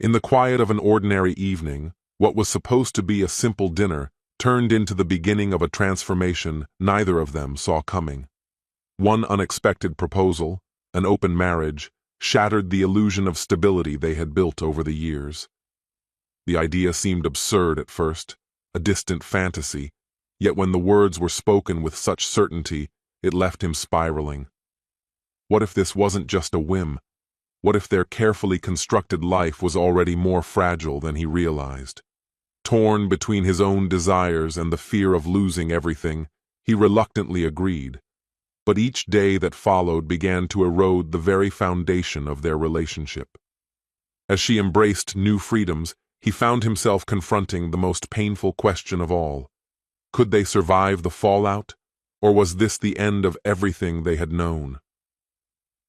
In the quiet of an ordinary evening, what was supposed to be a simple dinner turned into the beginning of a transformation neither of them saw coming. One unexpected proposal, an open marriage, shattered the illusion of stability they had built over the years. The idea seemed absurd at first, a distant fantasy, yet when the words were spoken with such certainty, it left him spiraling. What if this wasn't just a whim? What if their carefully constructed life was already more fragile than he realized? Torn between his own desires and the fear of losing everything, he reluctantly agreed. But each day that followed began to erode the very foundation of their relationship. As she embraced new freedoms, he found himself confronting the most painful question of all. Could they survive the fallout, or was this the end of everything they had known?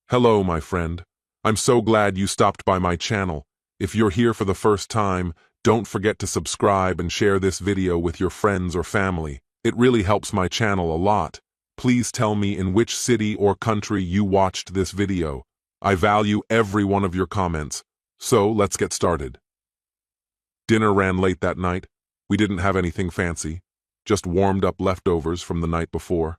Hello, my friend. I'm so glad you stopped by my channel. If you're here for the first time, don't forget to subscribe and share this video with your friends or family. It really helps my channel a lot. Please tell me in which city or country you watched this video. I value every one of your comments. So, let's get started. Dinner ran late that night. We didn't have anything fancy, just warmed up leftovers from the night before.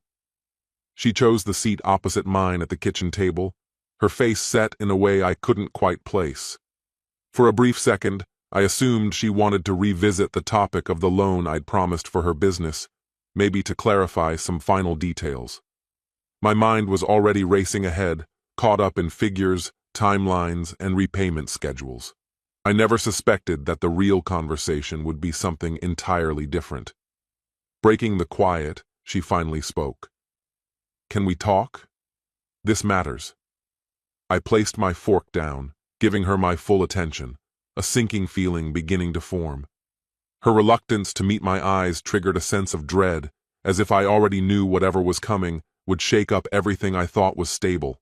She chose the seat opposite mine at the kitchen table, her face set in a way I couldn't quite place. For a brief second, I assumed she wanted to revisit the topic of the loan I'd promised for her business, maybe to clarify some final details. My mind was already racing ahead, caught up in figures, timelines, and repayment schedules. I never suspected that the real conversation would be something entirely different. Breaking the quiet, she finally spoke. Can we talk? This matters. I placed my fork down, giving her my full attention, a sinking feeling beginning to form. Her reluctance to meet my eyes triggered a sense of dread, as if I already knew whatever was coming would shake up everything I thought was stable.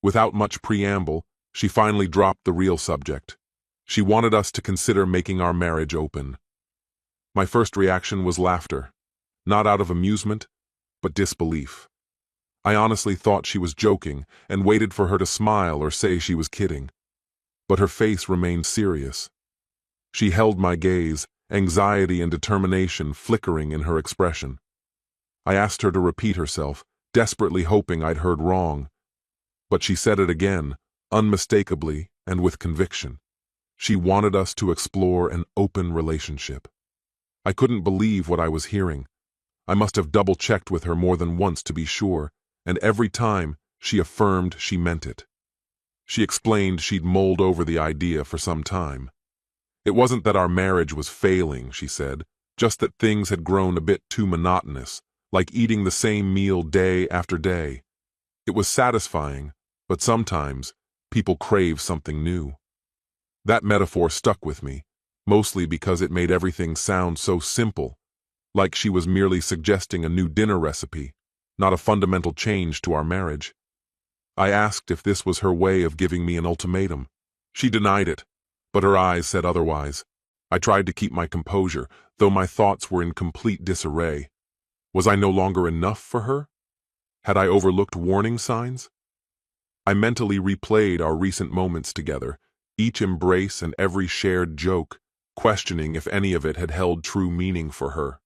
Without much preamble, she finally dropped the real subject. She wanted us to consider making our marriage open. My first reaction was laughter, not out of amusement, but disbelief. I honestly thought she was joking and waited for her to smile or say she was kidding. But her face remained serious. She held my gaze, anxiety and determination flickering in her expression. I asked her to repeat herself, desperately hoping I'd heard wrong. But she said it again, unmistakably and with conviction. She wanted us to explore an open relationship. I couldn't believe what I was hearing. I must have double-checked with her more than once to be sure, and every time she affirmed she meant it. She explained she'd mulled over the idea for some time. It wasn't that our marriage was failing, she said, just that things had grown a bit too monotonous, like eating the same meal day after day. It was satisfying, but sometimes people crave something new. That metaphor stuck with me, mostly because it made everything sound so simple, like she was merely suggesting a new dinner recipe, not a fundamental change to our marriage. I asked if this was her way of giving me an ultimatum. She denied it, but her eyes said otherwise. I tried to keep my composure, though my thoughts were in complete disarray. Was I no longer enough for her? Had I overlooked warning signs? I mentally replayed our recent moments together, each embrace and every shared joke, questioning if any of it had held true meaning for her.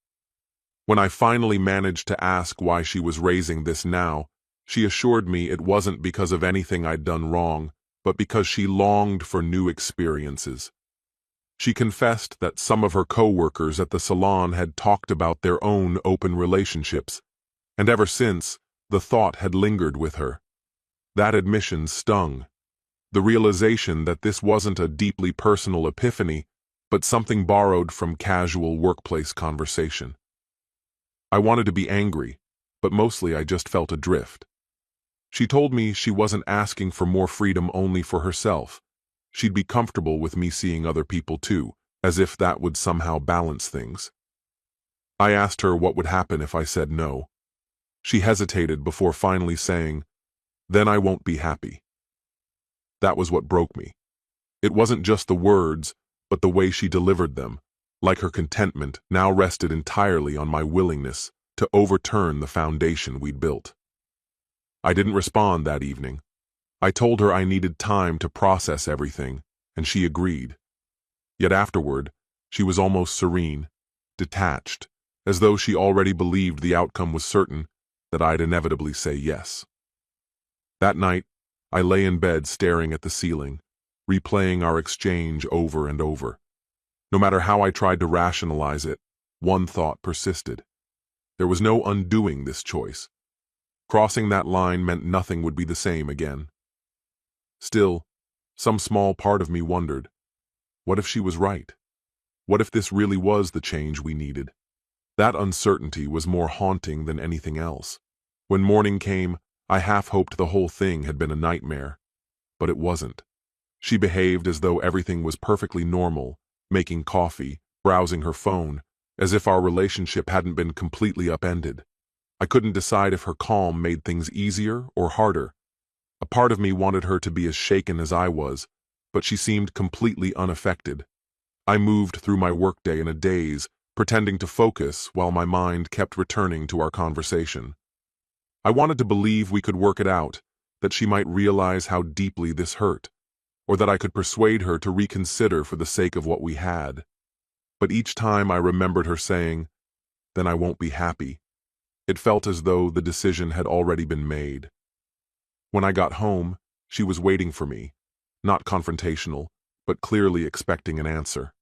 When I finally managed to ask why she was raising this now, she assured me it wasn't because of anything I'd done wrong, but because she longed for new experiences. She confessed that some of her co-workers at the salon had talked about their own open relationships, and ever since, the thought had lingered with her. That admission stung. The realization that this wasn't a deeply personal epiphany, but something borrowed from casual workplace conversation. I wanted to be angry, but mostly I just felt adrift. She told me she wasn't asking for more freedom only for herself. She'd be comfortable with me seeing other people too, as if that would somehow balance things. I asked her what would happen if I said no. She hesitated before finally saying, "Then I won't be happy." That was what broke me. It wasn't just the words, but the way she delivered them, like her contentment now rested entirely on my willingness to overturn the foundation we'd built. I didn't respond that evening. I told her I needed time to process everything, and she agreed. Yet afterward, she was almost serene, detached, as though she already believed the outcome was certain, that I'd inevitably say yes. That night, I lay in bed staring at the ceiling, replaying our exchange over and over. No matter how I tried to rationalize it, one thought persisted. There was no undoing this choice. Crossing that line meant nothing would be the same again. Still, some small part of me wondered, what if she was right? What if this really was the change we needed? That uncertainty was more haunting than anything else. When morning came, I half hoped the whole thing had been a nightmare. But it wasn't. She behaved as though everything was perfectly normal, making coffee, browsing her phone, as if our relationship hadn't been completely upended. I couldn't decide if her calm made things easier or harder. A part of me wanted her to be as shaken as I was, but she seemed completely unaffected. I moved through my workday in a daze, pretending to focus while my mind kept returning to our conversation. I wanted to believe we could work it out, that she might realize how deeply this hurt, or that I could persuade her to reconsider for the sake of what we had. But each time I remembered her saying, "Then I won't be happy," it felt as though the decision had already been made. When I got home, she was waiting for me, not confrontational, but clearly expecting an answer.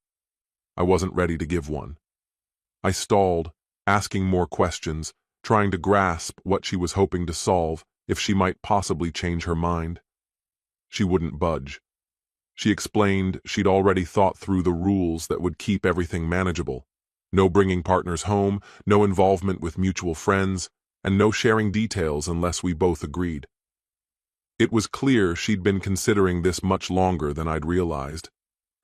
I wasn't ready to give one. I stalled, asking more questions, trying to grasp what she was hoping to solve, if she might possibly change her mind. She wouldn't budge. She explained she'd already thought through the rules that would keep everything manageable. No bringing partners home, no involvement with mutual friends, and no sharing details unless we both agreed. It was clear she'd been considering this much longer than I'd realized.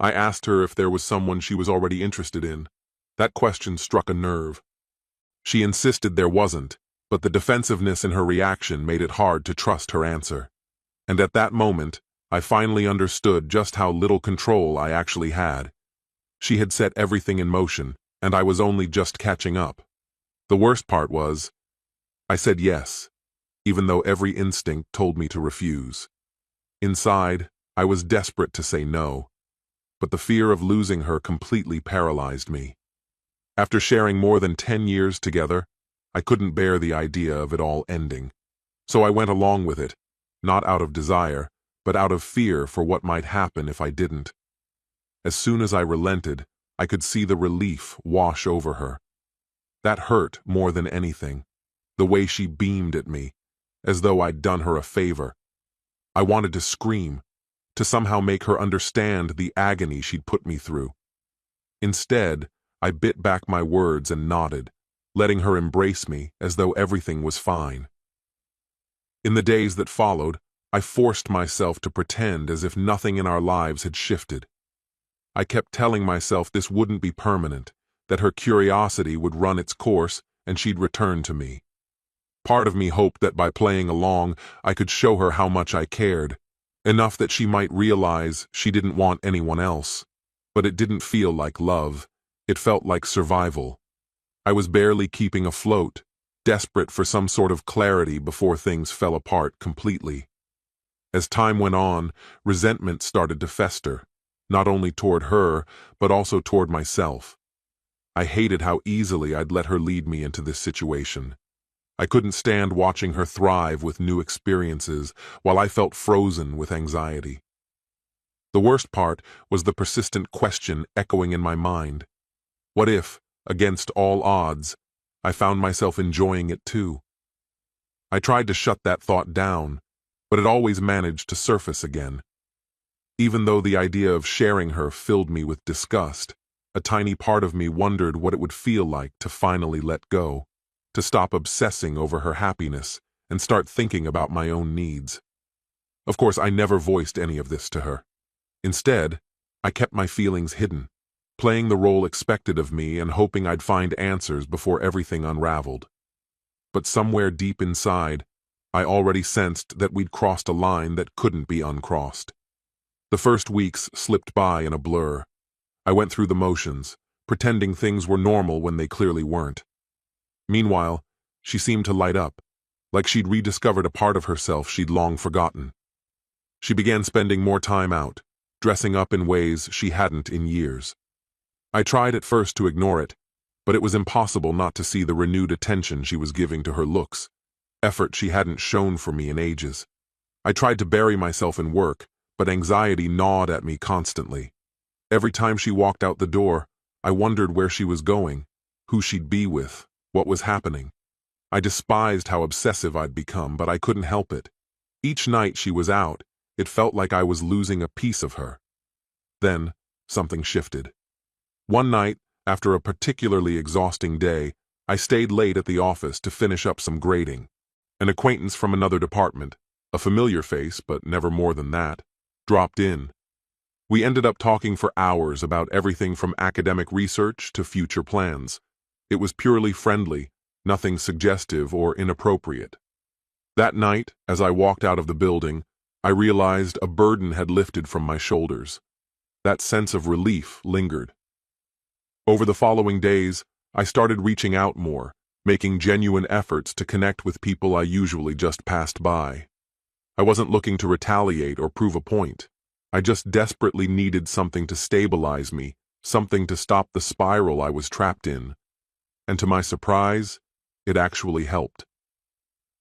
I asked her if there was someone she was already interested in. That question struck a nerve. She insisted there wasn't, but the defensiveness in her reaction made it hard to trust her answer. And at that moment, I finally understood just how little control I actually had. She had set everything in motion, and I was only just catching up. The worst part was, I said yes, even though every instinct told me to refuse. Inside, I was desperate to say no, but the fear of losing her completely paralyzed me. After sharing more than 10 years together, I couldn't bear the idea of it all ending. So I went along with it, not out of desire, but out of fear for what might happen if I didn't. As soon as I relented, I could see the relief wash over her. That hurt more than anything, the way she beamed at me, as though I'd done her a favor. I wanted to scream, to somehow make her understand the agony she'd put me through. Instead, I bit back my words and nodded, letting her embrace me as though everything was fine. In the days that followed, I forced myself to pretend as if nothing in our lives had shifted. I kept telling myself this wouldn't be permanent, that her curiosity would run its course and she'd return to me. Part of me hoped that by playing along, I could show her how much I cared, enough that she might realize she didn't want anyone else. But it didn't feel like love. It felt like survival. I was barely keeping afloat, desperate for some sort of clarity before things fell apart completely. As time went on, resentment started to fester, not only toward her, but also toward myself. I hated how easily I'd let her lead me into this situation. I couldn't stand watching her thrive with new experiences while I felt frozen with anxiety. The worst part was the persistent question echoing in my mind. What if, against all odds, I found myself enjoying it too? I tried to shut that thought down, but it always managed to surface again. Even though the idea of sharing her filled me with disgust, a tiny part of me wondered what it would feel like to finally let go, to stop obsessing over her happiness and start thinking about my own needs. Of course, I never voiced any of this to her. Instead, I kept my feelings hidden, playing the role expected of me and hoping I'd find answers before everything unraveled. But somewhere deep inside, I already sensed that we'd crossed a line that couldn't be uncrossed. The first weeks slipped by in a blur. I went through the motions, pretending things were normal when they clearly weren't. Meanwhile, she seemed to light up, like she'd rediscovered a part of herself she'd long forgotten. She began spending more time out, dressing up in ways she hadn't in years. I tried at first to ignore it, but it was impossible not to see the renewed attention she was giving to her looks, effort she hadn't shown for me in ages. I tried to bury myself in work, but anxiety gnawed at me constantly. Every time she walked out the door, I wondered where she was going, who she'd be with, what was happening. I despised how obsessive I'd become, but I couldn't help it. Each night she was out, it felt like I was losing a piece of her. Then, something shifted. One night, after a particularly exhausting day, I stayed late at the office to finish up some grading. An acquaintance from another department, a familiar face but never more than that, dropped in. We ended up talking for hours about everything from academic research to future plans. It was purely friendly, nothing suggestive or inappropriate. That night, as I walked out of the building, I realized a burden had lifted from my shoulders. That sense of relief lingered. Over the following days, I started reaching out more, making genuine efforts to connect with people I usually just passed by. I wasn't looking to retaliate or prove a point. I just desperately needed something to stabilize me, something to stop the spiral I was trapped in. And to my surprise, it actually helped.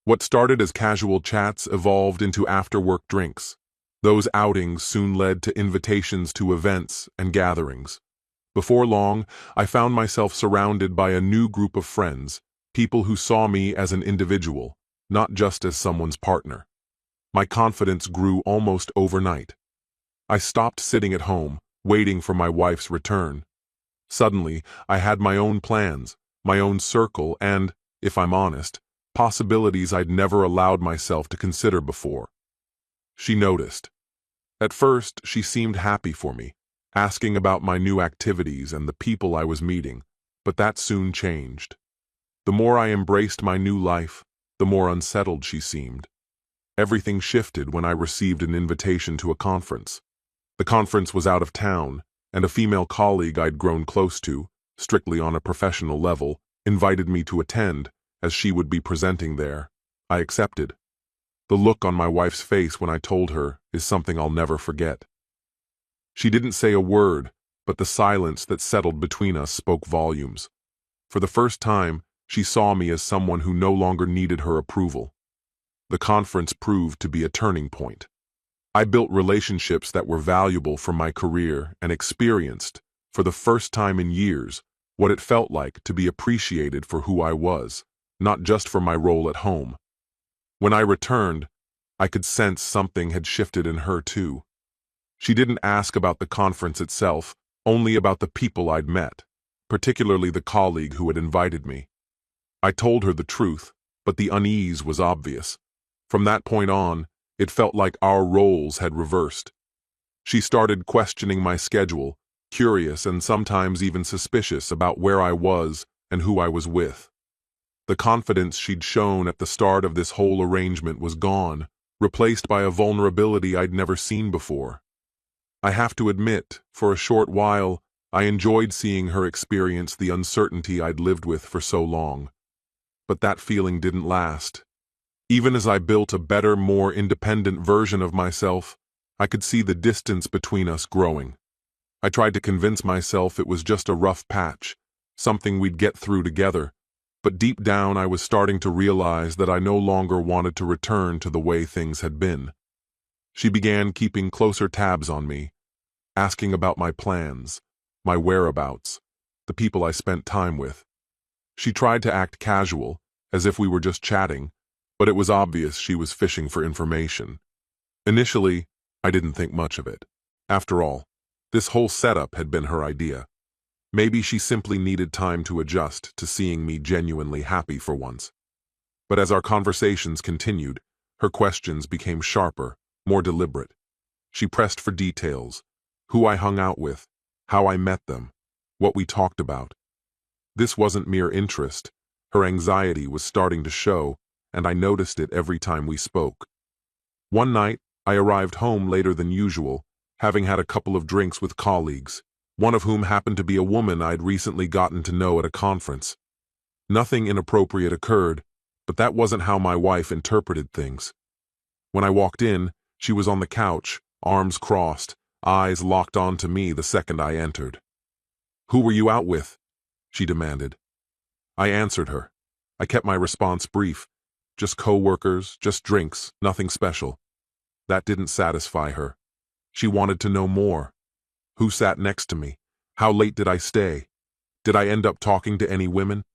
What started as casual chats evolved into after-work drinks. Those outings soon led to invitations to events and gatherings. Before long, I found myself surrounded by a new group of friends, people who saw me as an individual, not just as someone's partner. My confidence grew almost overnight. I stopped sitting at home, waiting for my wife's return. Suddenly, I had my own plans, my own circle, and, if I'm honest, possibilities I'd never allowed myself to consider before. She noticed. At first, she seemed happy for me, asking about my new activities and the people I was meeting, but that soon changed. The more I embraced my new life, the more unsettled she seemed. Everything shifted when I received an invitation to a conference. The conference was out of town, and a female colleague I'd grown close to, strictly on a professional level, invited me to attend, as she would be presenting there. I accepted. The look on my wife's face when I told her is something I'll never forget. She didn't say a word, but the silence that settled between us spoke volumes. For the first time, she saw me as someone who no longer needed her approval. The conference proved to be a turning point. I built relationships that were valuable for my career and experienced, for the first time in years, what it felt like to be appreciated for who I was, not just for my role at home. When I returned, I could sense something had shifted in her too. She didn't ask about the conference itself, only about the people I'd met, particularly the colleague who had invited me. I told her the truth, but the unease was obvious. From that point on, it felt like our roles had reversed. She started questioning my schedule, curious and sometimes even suspicious about where I was and who I was with. The confidence she'd shown at the start of this whole arrangement was gone, replaced by a vulnerability I'd never seen before. I have to admit, for a short while, I enjoyed seeing her experience the uncertainty I'd lived with for so long. But that feeling didn't last. Even as I built a better, more independent version of myself, I could see the distance between us growing. I tried to convince myself it was just a rough patch, something we'd get through together, but deep down I was starting to realize that I no longer wanted to return to the way things had been. She began keeping closer tabs on me, asking about my plans, my whereabouts, the people I spent time with. She tried to act casual, as if we were just chatting, but it was obvious she was fishing for information. Initially, I didn't think much of it. After all, this whole setup had been her idea. Maybe she simply needed time to adjust to seeing me genuinely happy for once. But as our conversations continued, her questions became sharper, more deliberate. She pressed for details, who I hung out with, how I met them, what we talked about. This wasn't mere interest. Her anxiety was starting to show, and I noticed it every time we spoke. One night, I arrived home later than usual, having had a couple of drinks with colleagues, one of whom happened to be a woman I'd recently gotten to know at a conference. Nothing inappropriate occurred, but that wasn't how my wife interpreted things. When I walked in, she was on the couch, arms crossed, eyes locked onto me the second I entered. "Who were you out with?" she demanded. I answered her. I kept my response brief. Just co-workers, just drinks, nothing special. That didn't satisfy her. She wanted to know more. Who sat next to me? How late did I stay? Did I end up talking to any women?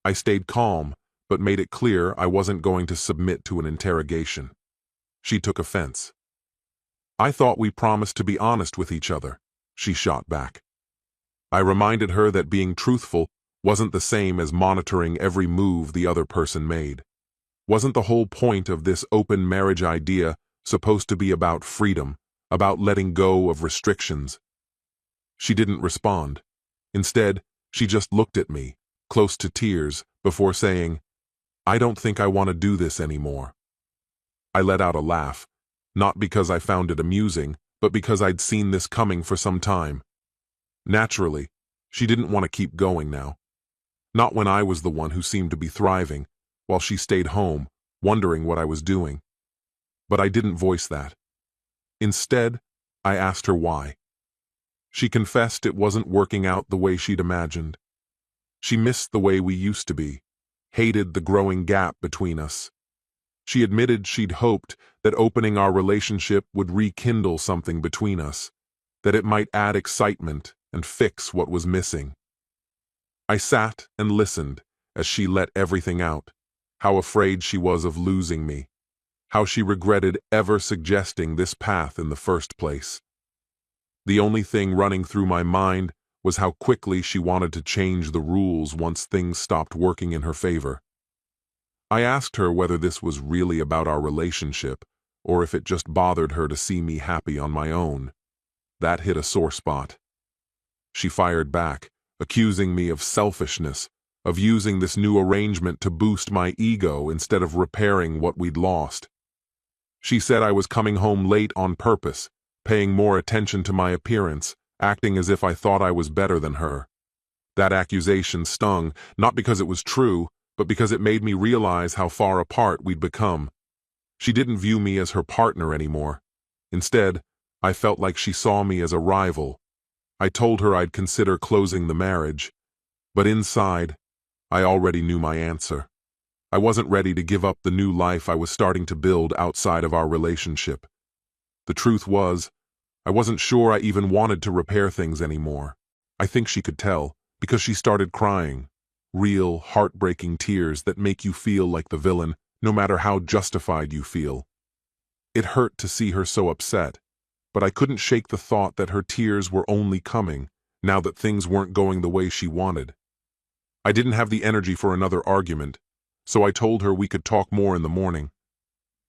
I stayed calm, but made it clear I wasn't going to submit to an interrogation. She took offense. "I thought we promised to be honest with each other," she shot back. I reminded her that being truthful wasn't the same as monitoring every move the other person made. Wasn't the whole point of this open marriage idea supposed to be about freedom, about letting go of restrictions? She didn't respond. Instead, she just looked at me, close to tears, before saying, "I don't think I want to do this anymore." I let out a laugh, not because I found it amusing, but because I'd seen this coming for some time. Naturally, she didn't want to keep going now. Not when I was the one who seemed to be thriving, while she stayed home, wondering what I was doing. But I didn't voice that. Instead, I asked her why. She confessed it wasn't working out the way she'd imagined. She missed the way we used to be, hated the growing gap between us. She admitted she'd hoped that opening our relationship would rekindle something between us, that it might add excitement and fix what was missing. I sat and listened as she let everything out, how afraid she was of losing me, how she regretted ever suggesting this path in the first place. The only thing running through my mind was how quickly she wanted to change the rules once things stopped working in her favor. I asked her whether this was really about our relationship, or if it just bothered her to see me happy on my own. That hit a sore spot. She fired back, accusing me of selfishness, of using this new arrangement to boost my ego instead of repairing what we'd lost. She said I was coming home late on purpose, paying more attention to my appearance, acting as if I thought I was better than her. That accusation stung, not because it was true, but because it made me realize how far apart we'd become. She didn't view me as her partner anymore. Instead, I felt like she saw me as a rival. I told her I'd consider closing the marriage, but inside, I already knew my answer. I wasn't ready to give up the new life I was starting to build outside of our relationship. The truth was, I wasn't sure I even wanted to repair things anymore. I think she could tell, because she started crying. Real, heartbreaking tears that make you feel like the villain, no matter how justified you feel. It hurt to see her so upset, but I couldn't shake the thought that her tears were only coming, now that things weren't going the way she wanted. I didn't have the energy for another argument, so I told her we could talk more in the morning.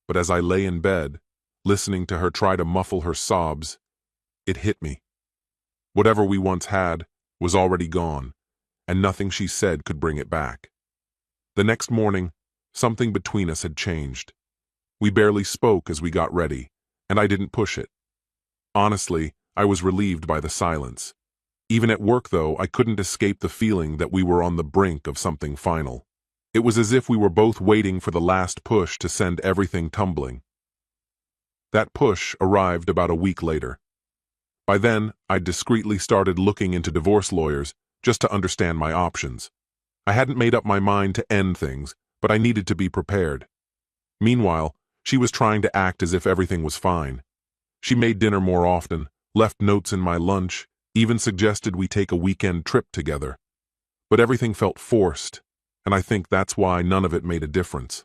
But as I lay in bed, listening to her try to muffle her sobs, it hit me. Whatever we once had was already gone, and nothing she said could bring it back. The next morning, something between us had changed. We barely spoke as we got ready, and I didn't push it. Honestly, I was relieved by the silence. Even at work, though, I couldn't escape the feeling that we were on the brink of something final. It was as if we were both waiting for the last push to send everything tumbling. That push arrived about a week later. By then, I'd discreetly started looking into divorce lawyers just to understand my options. I hadn't made up my mind to end things, but I needed to be prepared. Meanwhile, she was trying to act as if everything was fine. She made dinner more often, left notes in my lunch, even suggested we take a weekend trip together. But everything felt forced, and I think that's why none of it made a difference.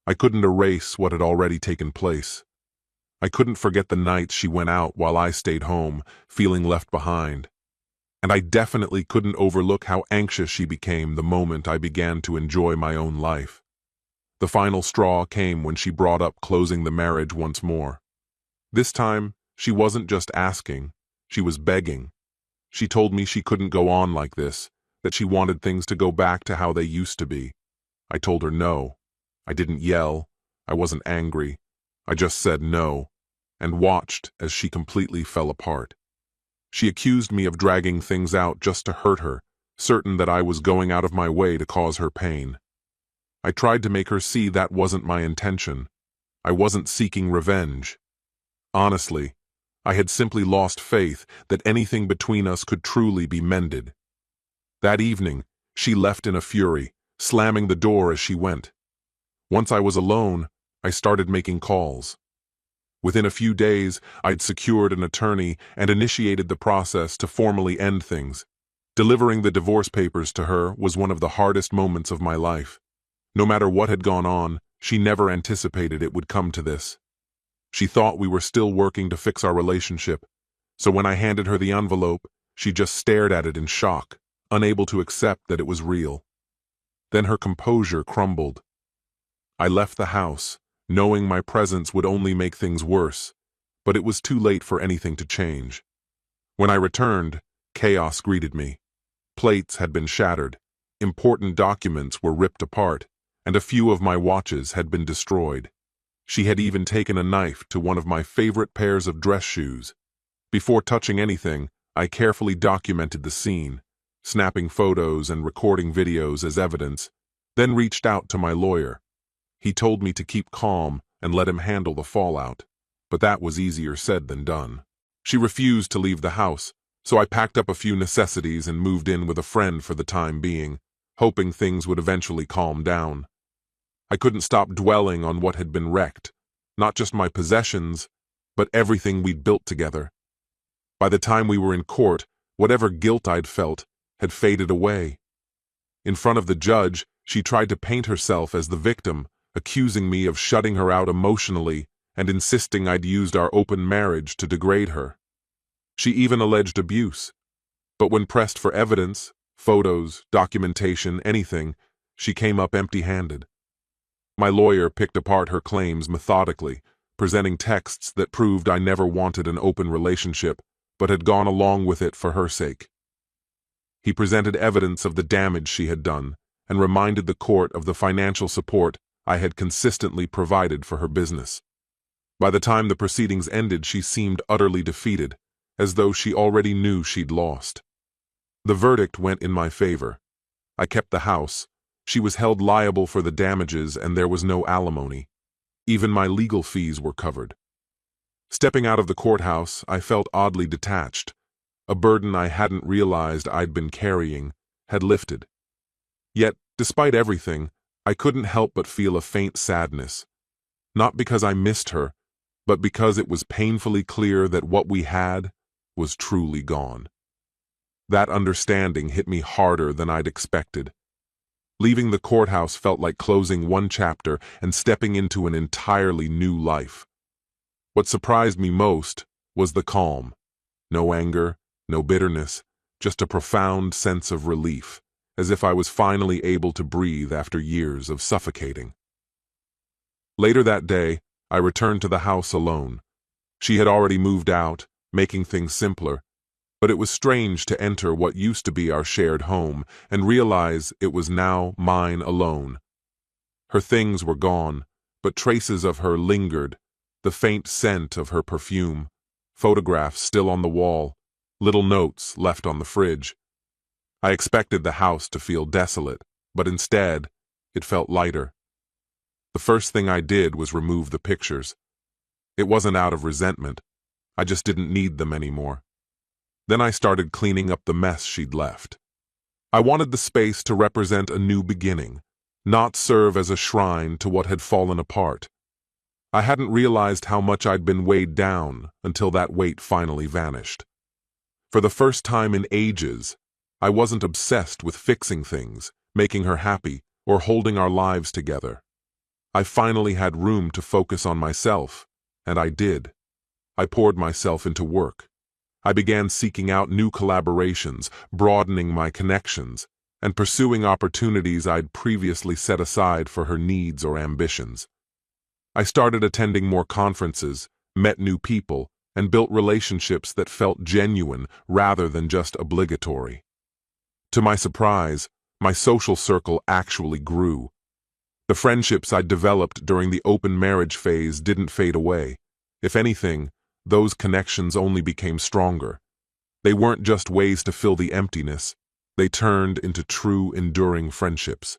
I couldn't erase what had already taken place. I couldn't forget the nights she went out while I stayed home, feeling left behind. And I definitely couldn't overlook how anxious she became the moment I began to enjoy my own life. The final straw came when she brought up closing the marriage once more. This time, she wasn't just asking, she was begging. She told me she couldn't go on like this, that she wanted things to go back to how they used to be. I told her no. I didn't yell. I wasn't angry. I just said no, and watched as she completely fell apart. She accused me of dragging things out just to hurt her, certain that I was going out of my way to cause her pain. I tried to make her see that wasn't my intention. I wasn't seeking revenge. Honestly, I had simply lost faith that anything between us could truly be mended. That evening, she left in a fury, slamming the door as she went. Once I was alone, I started making calls. Within a few days, I'd secured an attorney and initiated the process to formally end things. Delivering the divorce papers to her was one of the hardest moments of my life. No matter what had gone on, she never anticipated it would come to this. She thought we were still working to fix our relationship, so when I handed her the envelope, she just stared at it in shock, unable to accept that it was real. Then her composure crumbled. I left the house, knowing my presence would only make things worse, but it was too late for anything to change. When I returned, chaos greeted me. Plates had been shattered, important documents were ripped apart, and a few of my watches had been destroyed. She had even taken a knife to one of my favorite pairs of dress shoes. Before touching anything, I carefully documented the scene, snapping photos and recording videos as evidence, then reached out to my lawyer. He told me to keep calm and let him handle the fallout, but that was easier said than done. She refused to leave the house, so I packed up a few necessities and moved in with a friend for the time being, hoping things would eventually calm down. I couldn't stop dwelling on what had been wrecked, not just my possessions, but everything we'd built together. By the time we were in court, whatever guilt I'd felt had faded away. In front of the judge, she tried to paint herself as the victim, accusing me of shutting her out emotionally and insisting I'd used our open marriage to degrade her. She even alleged abuse, but when pressed for evidence, photos, documentation, anything, she came up empty-handed. My lawyer picked apart her claims methodically, presenting texts that proved I never wanted an open relationship, but had gone along with it for her sake. He presented evidence of the damage she had done, and reminded the court of the financial support I had consistently provided for her business. By the time the proceedings ended, she seemed utterly defeated, as though she already knew she'd lost. The verdict went in my favor. I kept the house. She was held liable for the damages and there was no alimony. Even my legal fees were covered. Stepping out of the courthouse, I felt oddly detached. A burden I hadn't realized I'd been carrying had lifted. Yet, despite everything, I couldn't help but feel a faint sadness. Not because I missed her, but because it was painfully clear that what we had was truly gone. That understanding hit me harder than I'd expected. Leaving the courthouse felt like closing one chapter and stepping into an entirely new life. What surprised me most was the calm. No anger, no bitterness, just a profound sense of relief, as if I was finally able to breathe after years of suffocating. Later that day, I returned to the house alone. She had already moved out, making things simpler, but it was strange to enter what used to be our shared home and realize it was now mine alone. Her things were gone, but traces of her lingered, the faint scent of her perfume, photographs still on the wall, little notes left on the fridge. I expected the house to feel desolate, but instead, it felt lighter. The first thing I did was remove the pictures. It wasn't out of resentment. I just didn't need them anymore. Then I started cleaning up the mess she'd left. I wanted the space to represent a new beginning, not serve as a shrine to what had fallen apart. I hadn't realized how much I'd been weighed down until that weight finally vanished. For the first time in ages, I wasn't obsessed with fixing things, making her happy, or holding our lives together. I finally had room to focus on myself, and I did. I poured myself into work. I began seeking out new collaborations, broadening my connections, and pursuing opportunities I'd previously set aside for her needs or ambitions. I started attending more conferences, met new people, and built relationships that felt genuine rather than just obligatory. To my surprise, my social circle actually grew. The friendships I'd developed during the open marriage phase didn't fade away. If anything, those connections only became stronger. They weren't just ways to fill the emptiness. They turned into true, enduring friendships.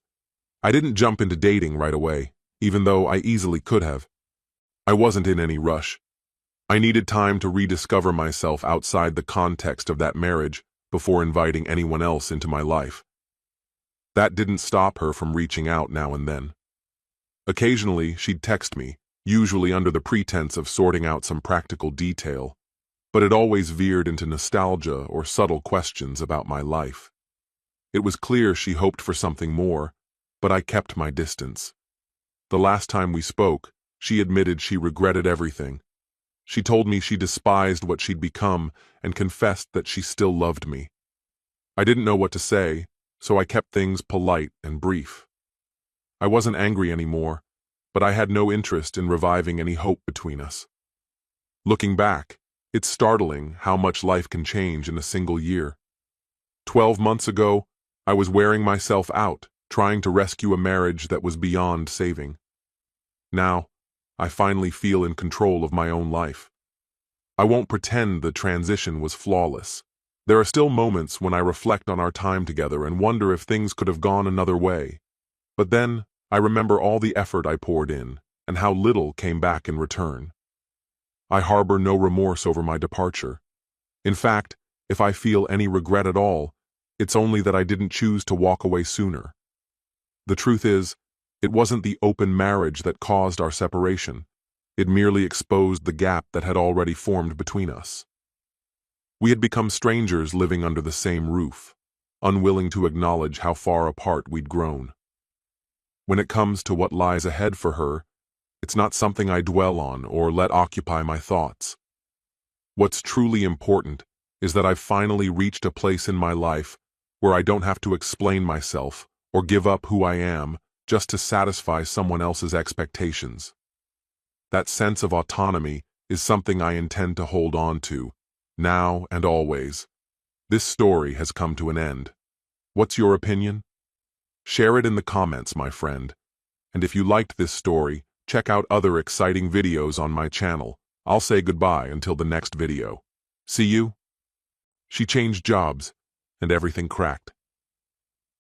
I didn't jump into dating right away, even though I easily could have. I wasn't in any rush. I needed time to rediscover myself outside the context of that marriage before inviting anyone else into my life. That didn't stop her from reaching out now and then. Occasionally, she'd text me, usually under the pretense of sorting out some practical detail, but it always veered into nostalgia or subtle questions about my life. It was clear she hoped for something more, but I kept my distance. The last time we spoke, she admitted she regretted everything. She told me she despised what she'd become and confessed that she still loved me. I didn't know what to say, so I kept things polite and brief. I wasn't angry anymore, but I had no interest in reviving any hope between us. Looking back, it's startling how much life can change in a single year. 12 months ago, I was wearing myself out, trying to rescue a marriage that was beyond saving. Now, I finally feel in control of my own life. I won't pretend the transition was flawless. There are still moments when I reflect on our time together and wonder if things could have gone another way. But then, I remember all the effort I poured in, and how little came back in return. I harbor no remorse over my departure. In fact, if I feel any regret at all, it's only that I didn't choose to walk away sooner. The truth is, it wasn't the open marriage that caused our separation. It merely exposed the gap that had already formed between us. We had become strangers living under the same roof, unwilling to acknowledge how far apart we'd grown. When it comes to what lies ahead for her, it's not something I dwell on or let occupy my thoughts. What's truly important is that I've finally reached a place in my life where I don't have to explain myself or give up who I am just to satisfy someone else's expectations. That sense of autonomy is something I intend to hold on to, now and always. This story has come to an end. What's your opinion? Share it in the comments, my friend. And if you liked this story, check out other exciting videos on my channel. I'll say goodbye until the next video. See you? She changed jobs, and everything cracked.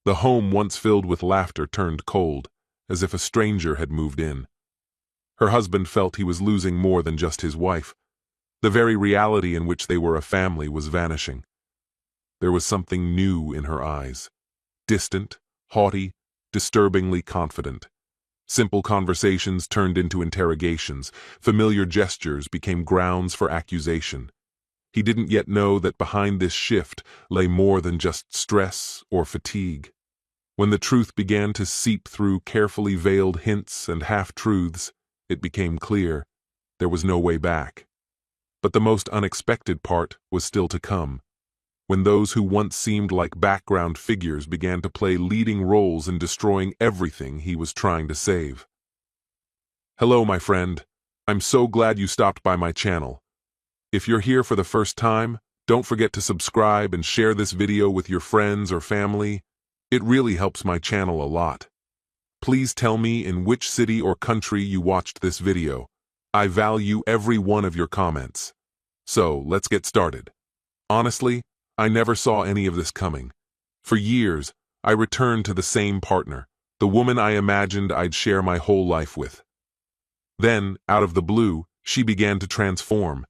The home once filled with laughter turned cold, as if a stranger had moved in. Her husband felt he was losing more than just his wife. The very reality in which they were a family was vanishing. There was something new in her eyes. Distant, haughty, disturbingly confident. Simple conversations turned into interrogations. Familiar gestures became grounds for accusation. He didn't yet know that behind this shift lay more than just stress or fatigue. When the truth began to seep through carefully veiled hints and half-truths, it became clear there was no way back. But the most unexpected part was still to come, when those who once seemed like background figures began to play leading roles in destroying everything he was trying to save. Hello, my friend. I'm so glad you stopped by my channel. If you're here for the first time, don't forget to subscribe and share this video with your friends or family. It really helps my channel a lot. Please tell me in which city or country you watched this video. I value every one of your comments. So, let's get started. Honestly, I never saw any of this coming. For years, I returned to the same partner, the woman I imagined I'd share my whole life with. Then, out of the blue, she began to transform.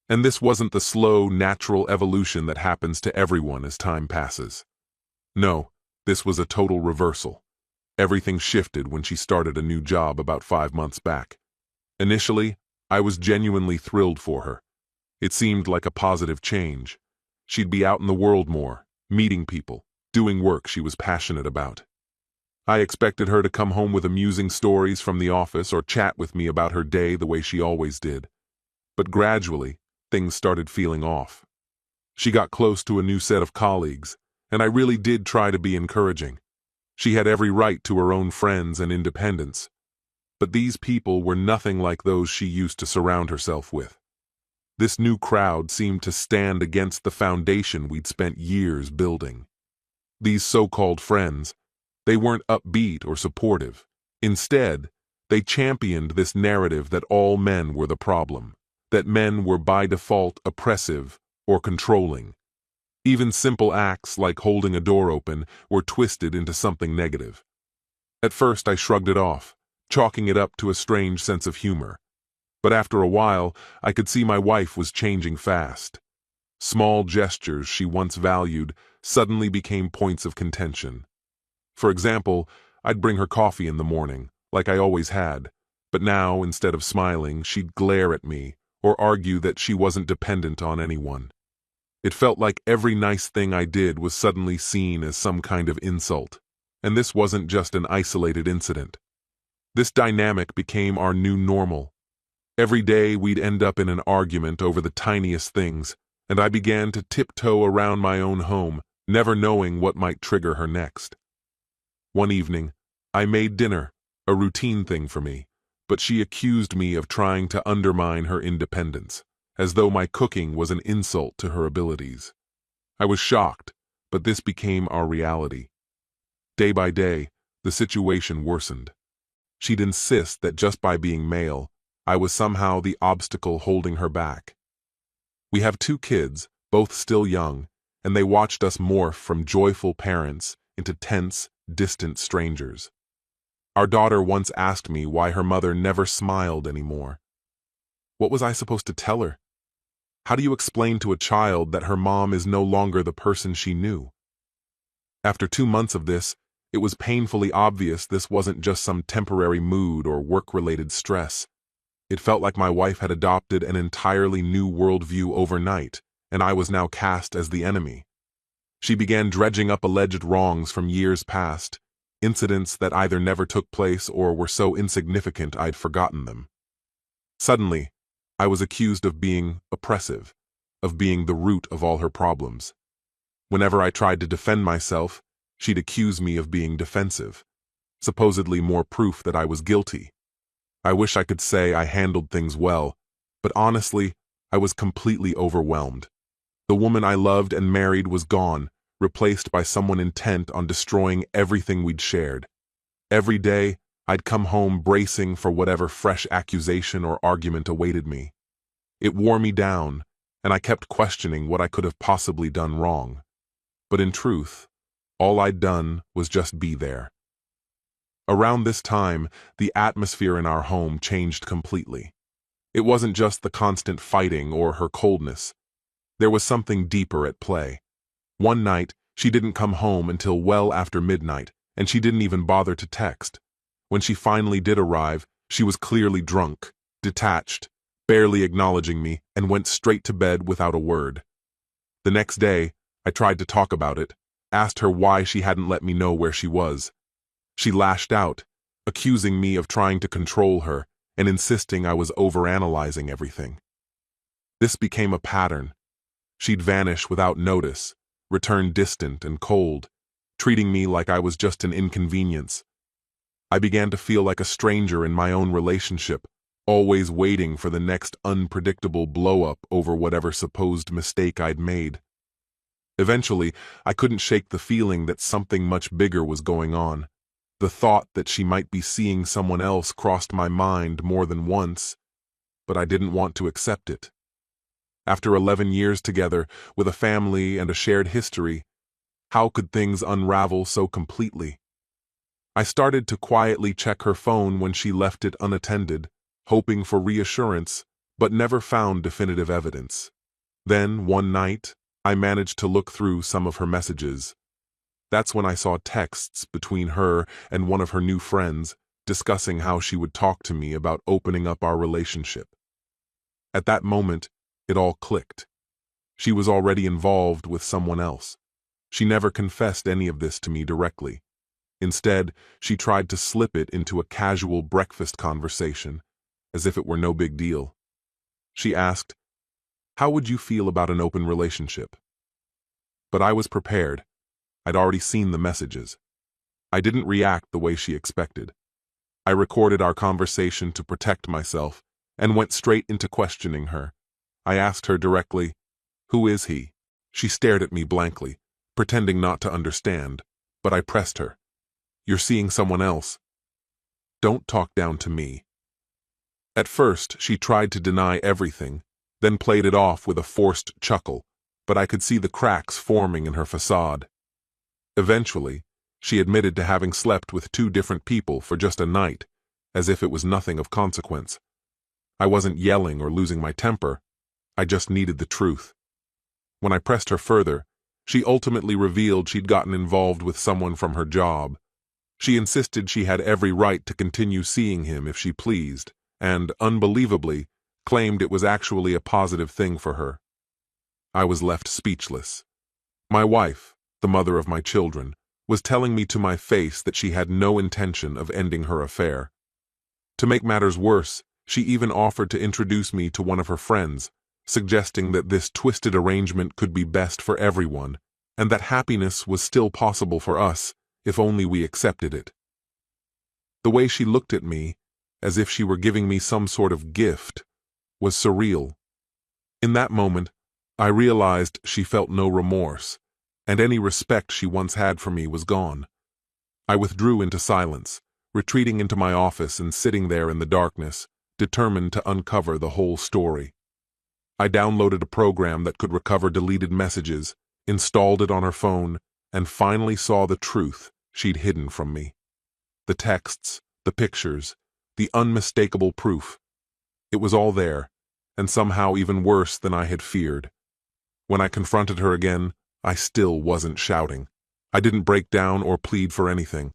And this wasn't the slow, natural evolution that happens to everyone as time passes. No, this was a total reversal. Everything shifted when she started a new job about 5 months back. Initially, I was genuinely thrilled for her. It seemed like a positive change. She'd be out in the world more, meeting people, doing work she was passionate about. I expected her to come home with amusing stories from the office or chat with me about her day the way she always did. But gradually, things started feeling off. She got close to a new set of colleagues, and I really did try to be encouraging. She had every right to her own friends and independence. But these people were nothing like those she used to surround herself with. This new crowd seemed to stand against the foundation we'd spent years building. These so-called friends, they weren't upbeat or supportive. Instead, they championed this narrative that all men were the problem, that men were by default oppressive or controlling. Even simple acts like holding a door open were twisted into something negative. At first I shrugged it off, chalking it up to a strange sense of humor. But after a while, I could see my wife was changing fast. Small gestures she once valued suddenly became points of contention. For example, I'd bring her coffee in the morning, like I always had, but now, instead of smiling, she'd glare at me or argue that she wasn't dependent on anyone. It felt like every nice thing I did was suddenly seen as some kind of insult, and this wasn't just an isolated incident. This dynamic became our new normal. Every day we'd end up in an argument over the tiniest things, and I began to tiptoe around my own home, never knowing what might trigger her next. One evening, I made dinner, a routine thing for me, but she accused me of trying to undermine her independence, as though my cooking was an insult to her abilities. I was shocked, but this became our reality. Day by day, the situation worsened. She'd insist that just by being male, I was somehow the obstacle holding her back. We have 2 kids, both still young, and they watched us morph from joyful parents into tense, distant strangers. Our daughter once asked me why her mother never smiled anymore. What was I supposed to tell her? How do you explain to a child that her mom is no longer the person she knew? After 2 months of this, it was painfully obvious this wasn't just some temporary mood or work-related stress. It felt like my wife had adopted an entirely new worldview overnight, and I was now cast as the enemy. She began dredging up alleged wrongs from years past, incidents that either never took place or were so insignificant I'd forgotten them. Suddenly, I was accused of being oppressive, of being the root of all her problems. Whenever I tried to defend myself, she'd accuse me of being defensive, supposedly more proof that I was guilty. I wish I could say I handled things well, but honestly, I was completely overwhelmed. The woman I loved and married was gone, replaced by someone intent on destroying everything we'd shared. Every day, I'd come home bracing for whatever fresh accusation or argument awaited me. It wore me down, and I kept questioning what I could have possibly done wrong. But in truth, all I'd done was just be there. Around this time, the atmosphere in our home changed completely. It wasn't just the constant fighting or her coldness. There was something deeper at play. One night, she didn't come home until well after midnight, and she didn't even bother to text. When she finally did arrive, she was clearly drunk, detached, barely acknowledging me, and went straight to bed without a word. The next day, I tried to talk about it, asked her why she hadn't let me know where she was. She lashed out, accusing me of trying to control her and insisting I was overanalyzing everything. This became a pattern. She'd vanish without notice, return distant and cold, treating me like I was just an inconvenience. I began to feel like a stranger in my own relationship, always waiting for the next unpredictable blow-up over whatever supposed mistake I'd made. Eventually, I couldn't shake the feeling that something much bigger was going on. The thought that she might be seeing someone else crossed my mind more than once, but I didn't want to accept it. After 11 years together, with a family and a shared history, how could things unravel so completely? I started to quietly check her phone when she left it unattended, hoping for reassurance, but never found definitive evidence. Then, one night, I managed to look through some of her messages. That's when I saw texts between her and one of her new friends discussing how she would talk to me about opening up our relationship. At that moment, it all clicked. She was already involved with someone else. She never confessed any of this to me directly. Instead, she tried to slip it into a casual breakfast conversation, as if it were no big deal. She asked, "How would you feel about an open relationship?" But I was prepared. I'd already seen the messages. I didn't react the way she expected. I recorded our conversation to protect myself and went straight into questioning her. I asked her directly, "Who is he?" She stared at me blankly, pretending not to understand, but I pressed her. "You're seeing someone else. Don't talk down to me." At first, she tried to deny everything, then played it off with a forced chuckle, but I could see the cracks forming in her facade. Eventually, she admitted to having slept with 2 different people for just a night, as if it was nothing of consequence. I wasn't yelling or losing my temper. I just needed the truth. When I pressed her further, she ultimately revealed she'd gotten involved with someone from her job. She insisted she had every right to continue seeing him if she pleased, and, unbelievably, claimed it was actually a positive thing for her. I was left speechless. My wife, the mother of my children, was telling me to my face that she had no intention of ending her affair. To make matters worse, she even offered to introduce me to one of her friends, suggesting that this twisted arrangement could be best for everyone, and that happiness was still possible for us if only we accepted it. The way she looked at me, as if she were giving me some sort of gift, was surreal. In that moment, I realized she felt no remorse, and any respect she once had for me was gone. I withdrew into silence, retreating into my office and sitting there in the darkness, determined to uncover the whole story. I downloaded a program that could recover deleted messages, installed it on her phone, and finally saw the truth she'd hidden from me. The texts, the pictures, the unmistakable proof. It was all there, and somehow even worse than I had feared. When I confronted her again, I still wasn't shouting. I didn't break down or plead for anything.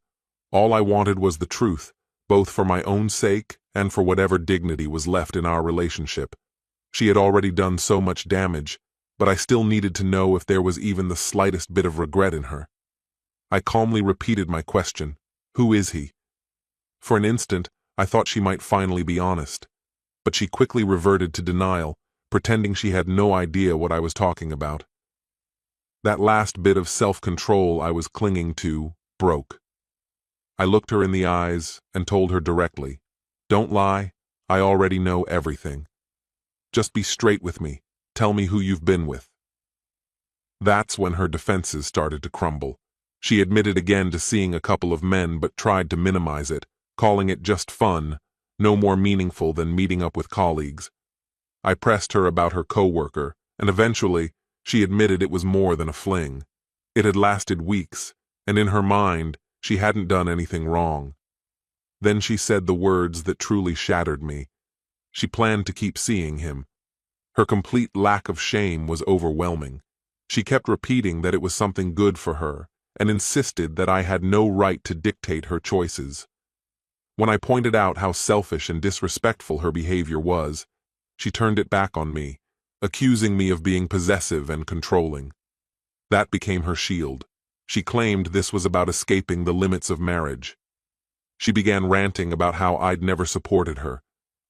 All I wanted was the truth, both for my own sake and for whatever dignity was left in our relationship. She had already done so much damage, but I still needed to know if there was even the slightest bit of regret in her. I calmly repeated my question, "Who is he?" For an instant, I thought she might finally be honest, but she quickly reverted to denial, pretending she had no idea what I was talking about. That last bit of self-control I was clinging to broke. I looked her in the eyes and told her directly, "Don't lie, I already know everything. Just be straight with me, tell me who you've been with." That's when her defenses started to crumble. She admitted again to seeing a couple of men but tried to minimize it, calling it just fun, no more meaningful than meeting up with colleagues. I pressed her about her coworker, and eventually, she admitted it was more than a fling. It had lasted weeks, and in her mind, she hadn't done anything wrong. Then she said the words that truly shattered me. She planned to keep seeing him. Her complete lack of shame was overwhelming. She kept repeating that it was something good for her, and insisted that I had no right to dictate her choices. When I pointed out how selfish and disrespectful her behavior was, she turned it back on me, accusing me of being possessive and controlling. That became her shield. She claimed this was about escaping the limits of marriage. She began ranting about how I'd never supported her,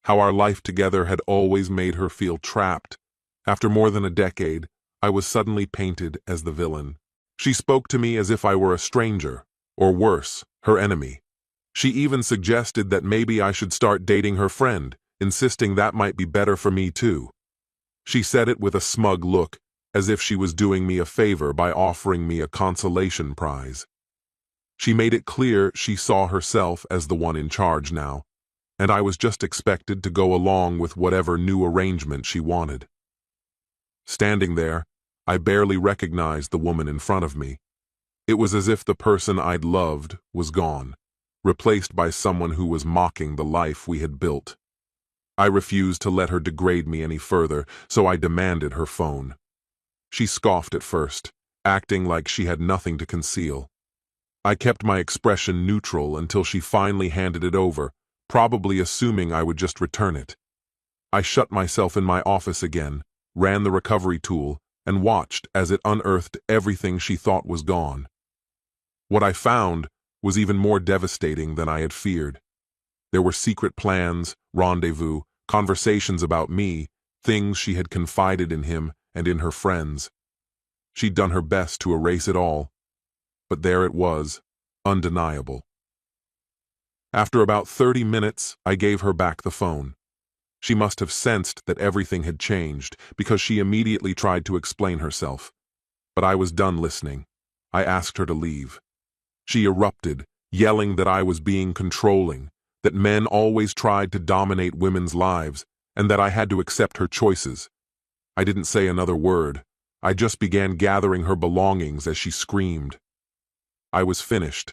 how our life together had always made her feel trapped. After more than a decade, I was suddenly painted as the villain. She spoke to me as if I were a stranger, or worse, her enemy. She even suggested that maybe I should start dating her friend, insisting that might be better for me too. She said it with a smug look, as if she was doing me a favor by offering me a consolation prize. She made it clear she saw herself as the one in charge now, and I was just expected to go along with whatever new arrangement she wanted. Standing there, I barely recognized the woman in front of me. It was as if the person I'd loved was gone, replaced by someone who was mocking the life we had built. I refused to let her degrade me any further, so I demanded her phone. She scoffed at first, acting like she had nothing to conceal. I kept my expression neutral until she finally handed it over, probably assuming I would just return it. I shut myself in my office again, ran the recovery tool, and watched as it unearthed everything she thought was gone. What I found was even more devastating than I had feared. There were secret plans, rendezvous, conversations about me, things she had confided in him and in her friends. She'd done her best to erase it all, but there it was, undeniable. After about 30 minutes, I gave her back the phone. She must have sensed that everything had changed because she immediately tried to explain herself. But I was done listening. I asked her to leave. She erupted, yelling that I was being controlling, that men always tried to dominate women's lives, and that I had to accept her choices. I didn't say another word. I just began gathering her belongings as she screamed. I was finished.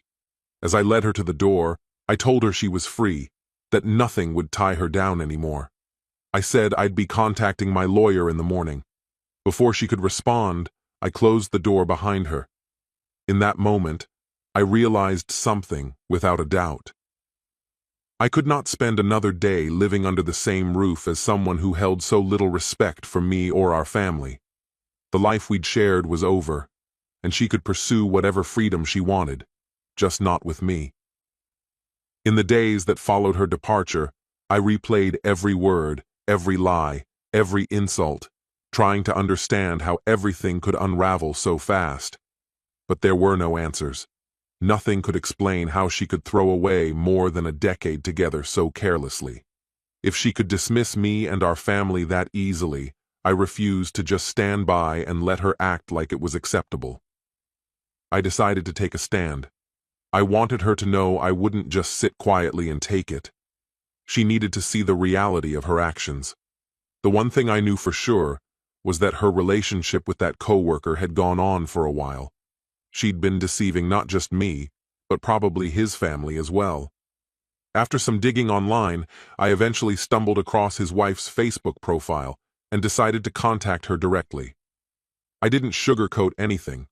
As I led her to the door, I told her she was free, that nothing would tie her down anymore. I said I'd be contacting my lawyer in the morning. Before she could respond, I closed the door behind her. In that moment, I realized something without a doubt. I could not spend another day living under the same roof as someone who held so little respect for me or our family. The life we'd shared was over, and she could pursue whatever freedom she wanted, just not with me. In the days that followed her departure, I replayed every word, every lie, every insult, trying to understand how everything could unravel so fast. But there were no answers. Nothing could explain how she could throw away more than a decade together so carelessly. If she could dismiss me and our family that easily, I refused to just stand by and let her act like it was acceptable. I decided to take a stand. I wanted her to know I wouldn't just sit quietly and take it. She needed to see the reality of her actions. The one thing I knew for sure was that her relationship with that coworker had gone on for a while. She'd been deceiving not just me, but probably his family as well. After some digging online, I eventually stumbled across his wife's Facebook profile and decided to contact her directly. I didn't sugarcoat anything.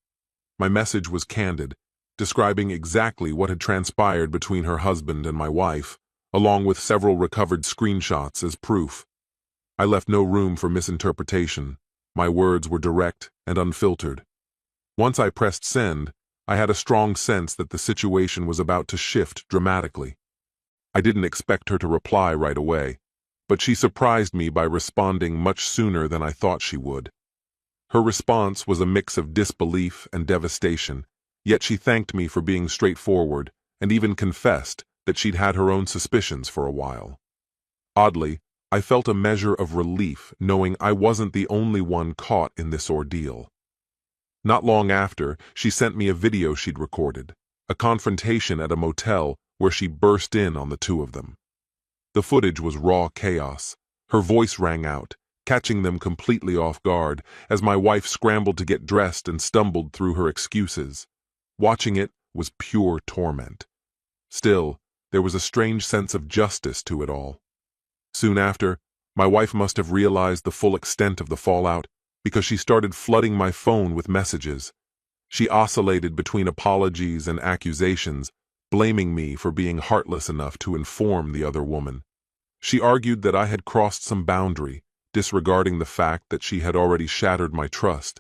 My message was candid, describing exactly what had transpired between her husband and my wife, along with several recovered screenshots as proof. I left no room for misinterpretation. My words were direct and unfiltered. Once I pressed send, I had a strong sense that the situation was about to shift dramatically. I didn't expect her to reply right away, but she surprised me by responding much sooner than I thought she would. Her response was a mix of disbelief and devastation, yet she thanked me for being straightforward and even confessed that she'd had her own suspicions for a while. Oddly, I felt a measure of relief knowing I wasn't the only one caught in this ordeal. Not long after, she sent me a video she'd recorded, a confrontation at a motel where she burst in on the two of them. The footage was raw chaos. Her voice rang out, catching them completely off guard as my wife scrambled to get dressed and stumbled through her excuses. Watching it was pure torment. Still, there was a strange sense of justice to it all. Soon after, my wife must have realized the full extent of the fallout because she started flooding my phone with messages. She oscillated between apologies and accusations, blaming me for being heartless enough to inform the other woman. She argued that I had crossed some boundary, disregarding the fact that she had already shattered my trust.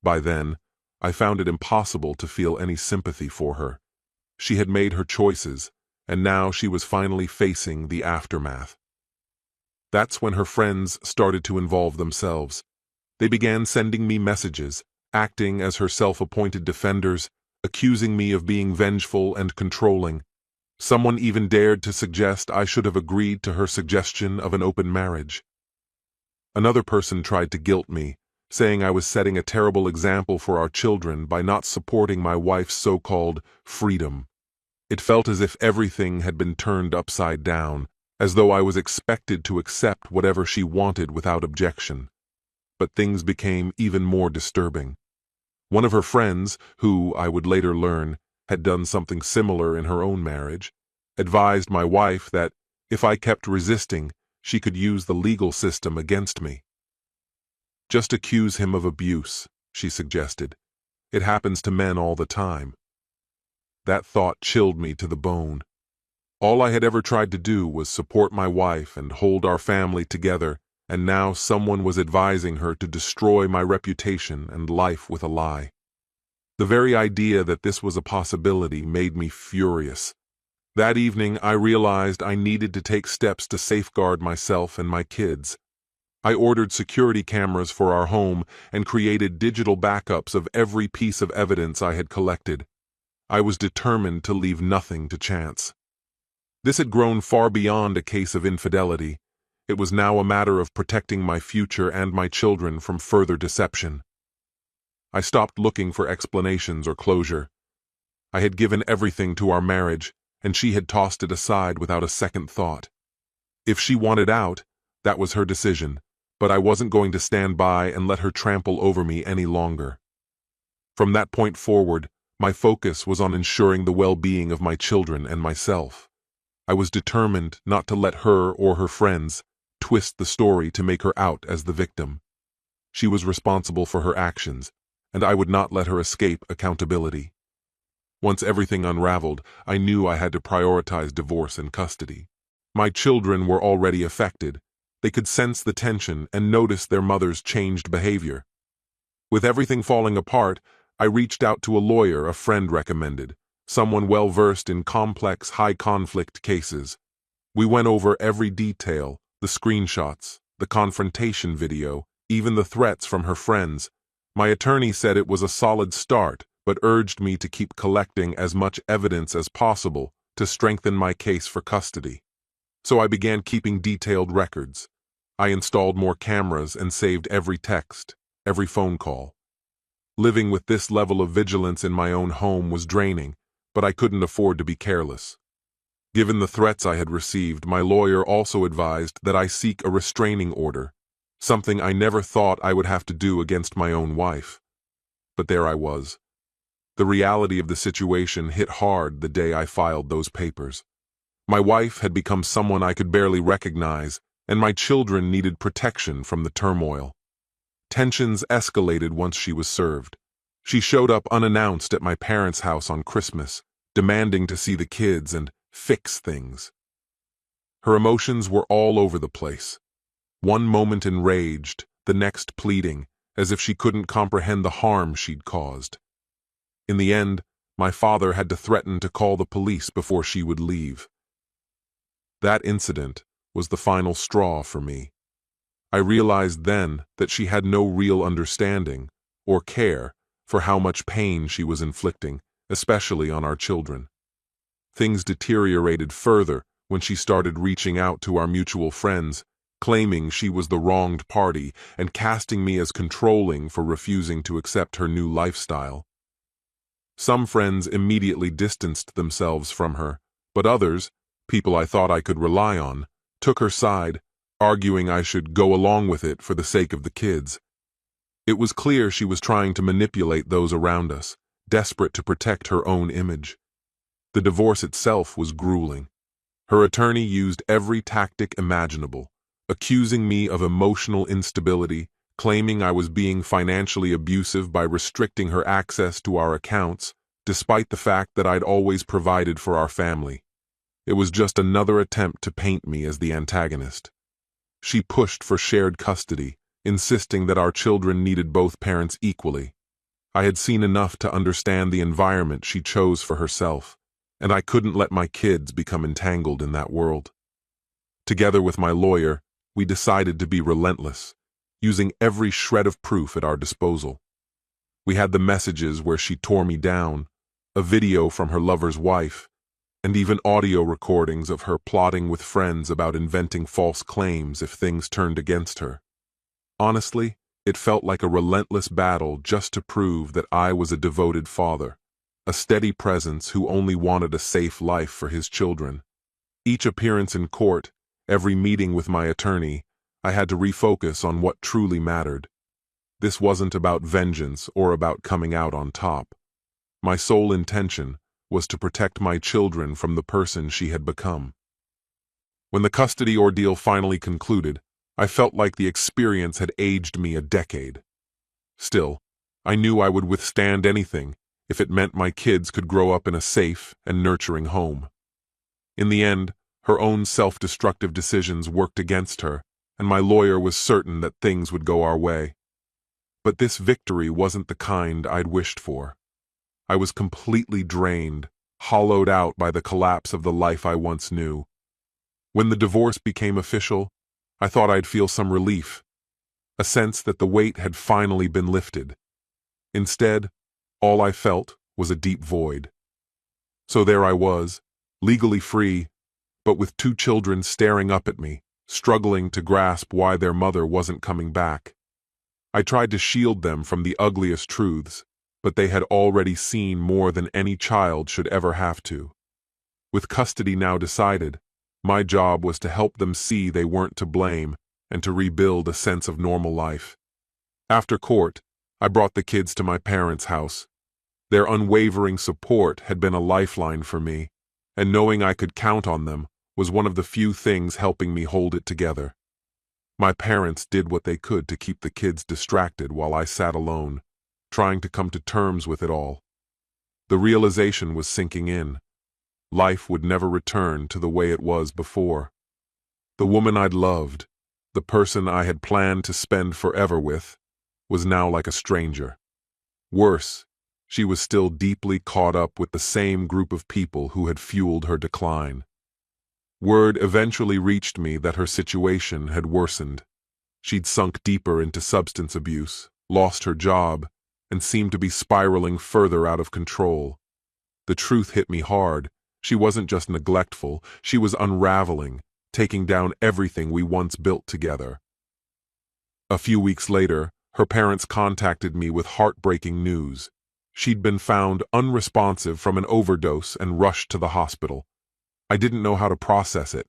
By then, I found it impossible to feel any sympathy for her. She had made her choices, and now she was finally facing the aftermath. That's when her friends started to involve themselves. They began sending me messages, acting as her self-appointed defenders, accusing me of being vengeful and controlling. Someone even dared to suggest I should have agreed to her suggestion of an open marriage. Another person tried to guilt me, saying I was setting a terrible example for our children by not supporting my wife's so-called freedom. It felt as if everything had been turned upside down, as though I was expected to accept whatever she wanted without objection. But things became even more disturbing. One of her friends, who, I would later learn, had done something similar in her own marriage, advised my wife that, if I kept resisting, she could use the legal system against me. Just accuse him of abuse, she suggested. It happens to men all the time. That thought chilled me to the bone. All I had ever tried to do was support my wife and hold our family together, and now someone was advising her to destroy my reputation and life with a lie. The very idea that this was a possibility made me furious. That evening, I realized I needed to take steps to safeguard myself and my kids. I ordered security cameras for our home and created digital backups of every piece of evidence I had collected. I was determined to leave nothing to chance. This had grown far beyond a case of infidelity. It was now a matter of protecting my future and my children from further deception. I stopped looking for explanations or closure. I had given everything to our marriage, and she had tossed it aside without a second thought. If she wanted out, that was her decision, but I wasn't going to stand by and let her trample over me any longer. From that point forward, my focus was on ensuring the well-being of my children and myself. I was determined not to let her or her friends twist the story to make her out as the victim. She was responsible for her actions, and I would not let her escape accountability. Once everything unraveled, I knew I had to prioritize divorce and custody. My children were already affected. They could sense the tension and notice their mother's changed behavior. With everything falling apart, I reached out to a lawyer a friend recommended, someone well-versed in complex, high-conflict cases. We went over every detail, the screenshots, the confrontation video, even the threats from her friends. My attorney said it was a solid start, but urged me to keep collecting as much evidence as possible to strengthen my case for custody. So I began keeping detailed records. I installed more cameras and saved every text, every phone call. Living with this level of vigilance in my own home was draining, but I couldn't afford to be careless. Given the threats I had received, my lawyer also advised that I seek a restraining order, something I never thought I would have to do against my own wife. But there I was. The reality of the situation hit hard the day I filed those papers. My wife had become someone I could barely recognize, and my children needed protection from the turmoil. Tensions escalated once she was served. She showed up unannounced at my parents' house on Christmas, demanding to see the kids and fix things. Her emotions were all over the place. One moment enraged, the next pleading, as if she couldn't comprehend the harm she'd caused. In the end, my father had to threaten to call the police before she would leave. That incident was the final straw for me. I realized then that she had no real understanding or care for how much pain she was inflicting, especially on our children. Things deteriorated further when she started reaching out to our mutual friends, claiming she was the wronged party and casting me as controlling for refusing to accept her new lifestyle. Some friends immediately distanced themselves from her, but others, people I thought I could rely on, took her side, arguing I should go along with it for the sake of the kids. It was clear she was trying to manipulate those around us, desperate to protect her own image. The divorce itself was grueling. Her attorney used every tactic imaginable, accusing me of emotional instability, claiming I was being financially abusive by restricting her access to our accounts, despite the fact that I'd always provided for our family. It was just another attempt to paint me as the antagonist. She pushed for shared custody, insisting that our children needed both parents equally. I had seen enough to understand the environment she chose for herself, and I couldn't let my kids become entangled in that world. Together with my lawyer, we decided to be relentless, using every shred of proof at our disposal. We had the messages where she tore me down, a video from her lover's wife, and even audio recordings of her plotting with friends about inventing false claims if things turned against her. Honestly, it felt like a relentless battle just to prove that I was a devoted father, a steady presence who only wanted a safe life for his children. Each appearance in court, every meeting with my attorney, I had to refocus on what truly mattered. This wasn't about vengeance or about coming out on top. My sole intention was to protect my children from the person she had become. When the custody ordeal finally concluded, I felt like the experience had aged me a decade. Still, I knew I would withstand anything if it meant my kids could grow up in a safe and nurturing home. In the end, her own self-destructive decisions worked against her, and my lawyer was certain that things would go our way. But this victory wasn't the kind I'd wished for. I was completely drained, hollowed out by the collapse of the life I once knew. When the divorce became official, I thought I'd feel some relief, a sense that the weight had finally been lifted. Instead, all I felt was a deep void. So there I was, legally free, but with 2 children staring up at me, struggling to grasp why their mother wasn't coming back. I tried to shield them from the ugliest truths, but they had already seen more than any child should ever have to. With custody now decided, my job was to help them see they weren't to blame and to rebuild a sense of normal life. After court, I brought the kids to my parents' house. Their unwavering support had been a lifeline for me, and knowing I could count on them was one of the few things helping me hold it together. My parents did what they could to keep the kids distracted while I sat alone, trying to come to terms with it all. The realization was sinking in. Life would never return to the way it was before. The woman I'd loved, the person I had planned to spend forever with, was now like a stranger. Worse, she was still deeply caught up with the same group of people who had fueled her decline. Word eventually reached me that her situation had worsened. She'd sunk deeper into substance abuse, lost her job, and seemed to be spiraling further out of control. The truth hit me hard. She wasn't just neglectful, she was unraveling, taking down everything we once built together. A few weeks later, her parents contacted me with heartbreaking news. She'd been found unresponsive from an overdose and rushed to the hospital. I didn't know how to process it.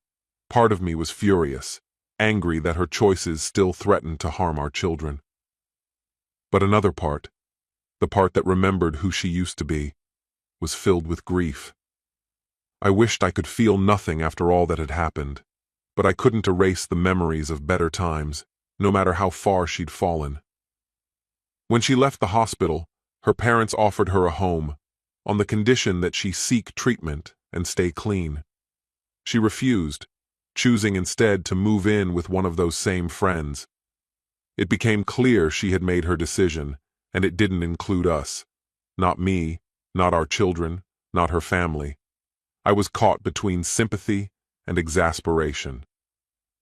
Part of me was furious, angry that her choices still threatened to harm our children. But another part, the part that remembered who she used to be, was filled with grief. I wished I could feel nothing after all that had happened, but I couldn't erase the memories of better times, no matter how far she'd fallen. When she left the hospital, her parents offered her a home, on the condition that she seek treatment and stay clean. She refused, choosing instead to move in with one of those same friends. It became clear she had made her decision, and it didn't include us. Not me, not our children, not her family. I was caught between sympathy and exasperation.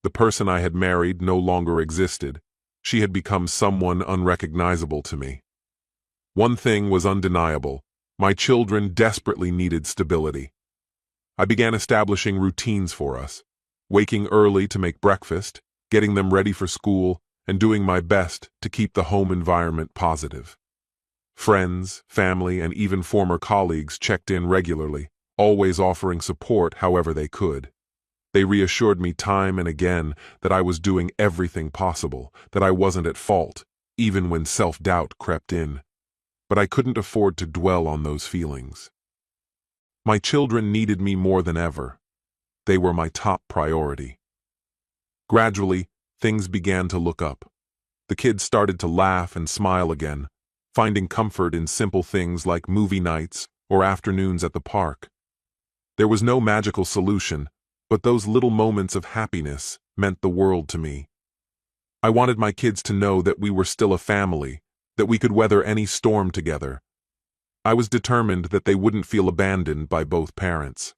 The person I had married no longer existed. She had become someone unrecognizable to me. One thing was undeniable. My children desperately needed stability. I began establishing routines for us, waking early to make breakfast, getting them ready for school, and doing my best to keep the home environment positive. Friends, family, and even former colleagues checked in regularly, always offering support however they could. They reassured me time and again that I was doing everything possible, that I wasn't at fault, even when self-doubt crept in. But I couldn't afford to dwell on those feelings. My children needed me more than ever. They were my top priority. Gradually, things began to look up. The kids started to laugh and smile again, finding comfort in simple things like movie nights or afternoons at the park. There was no magical solution, but those little moments of happiness meant the world to me. I wanted my kids to know that we were still a family, that we could weather any storm together. I was determined that they wouldn't feel abandoned by both parents.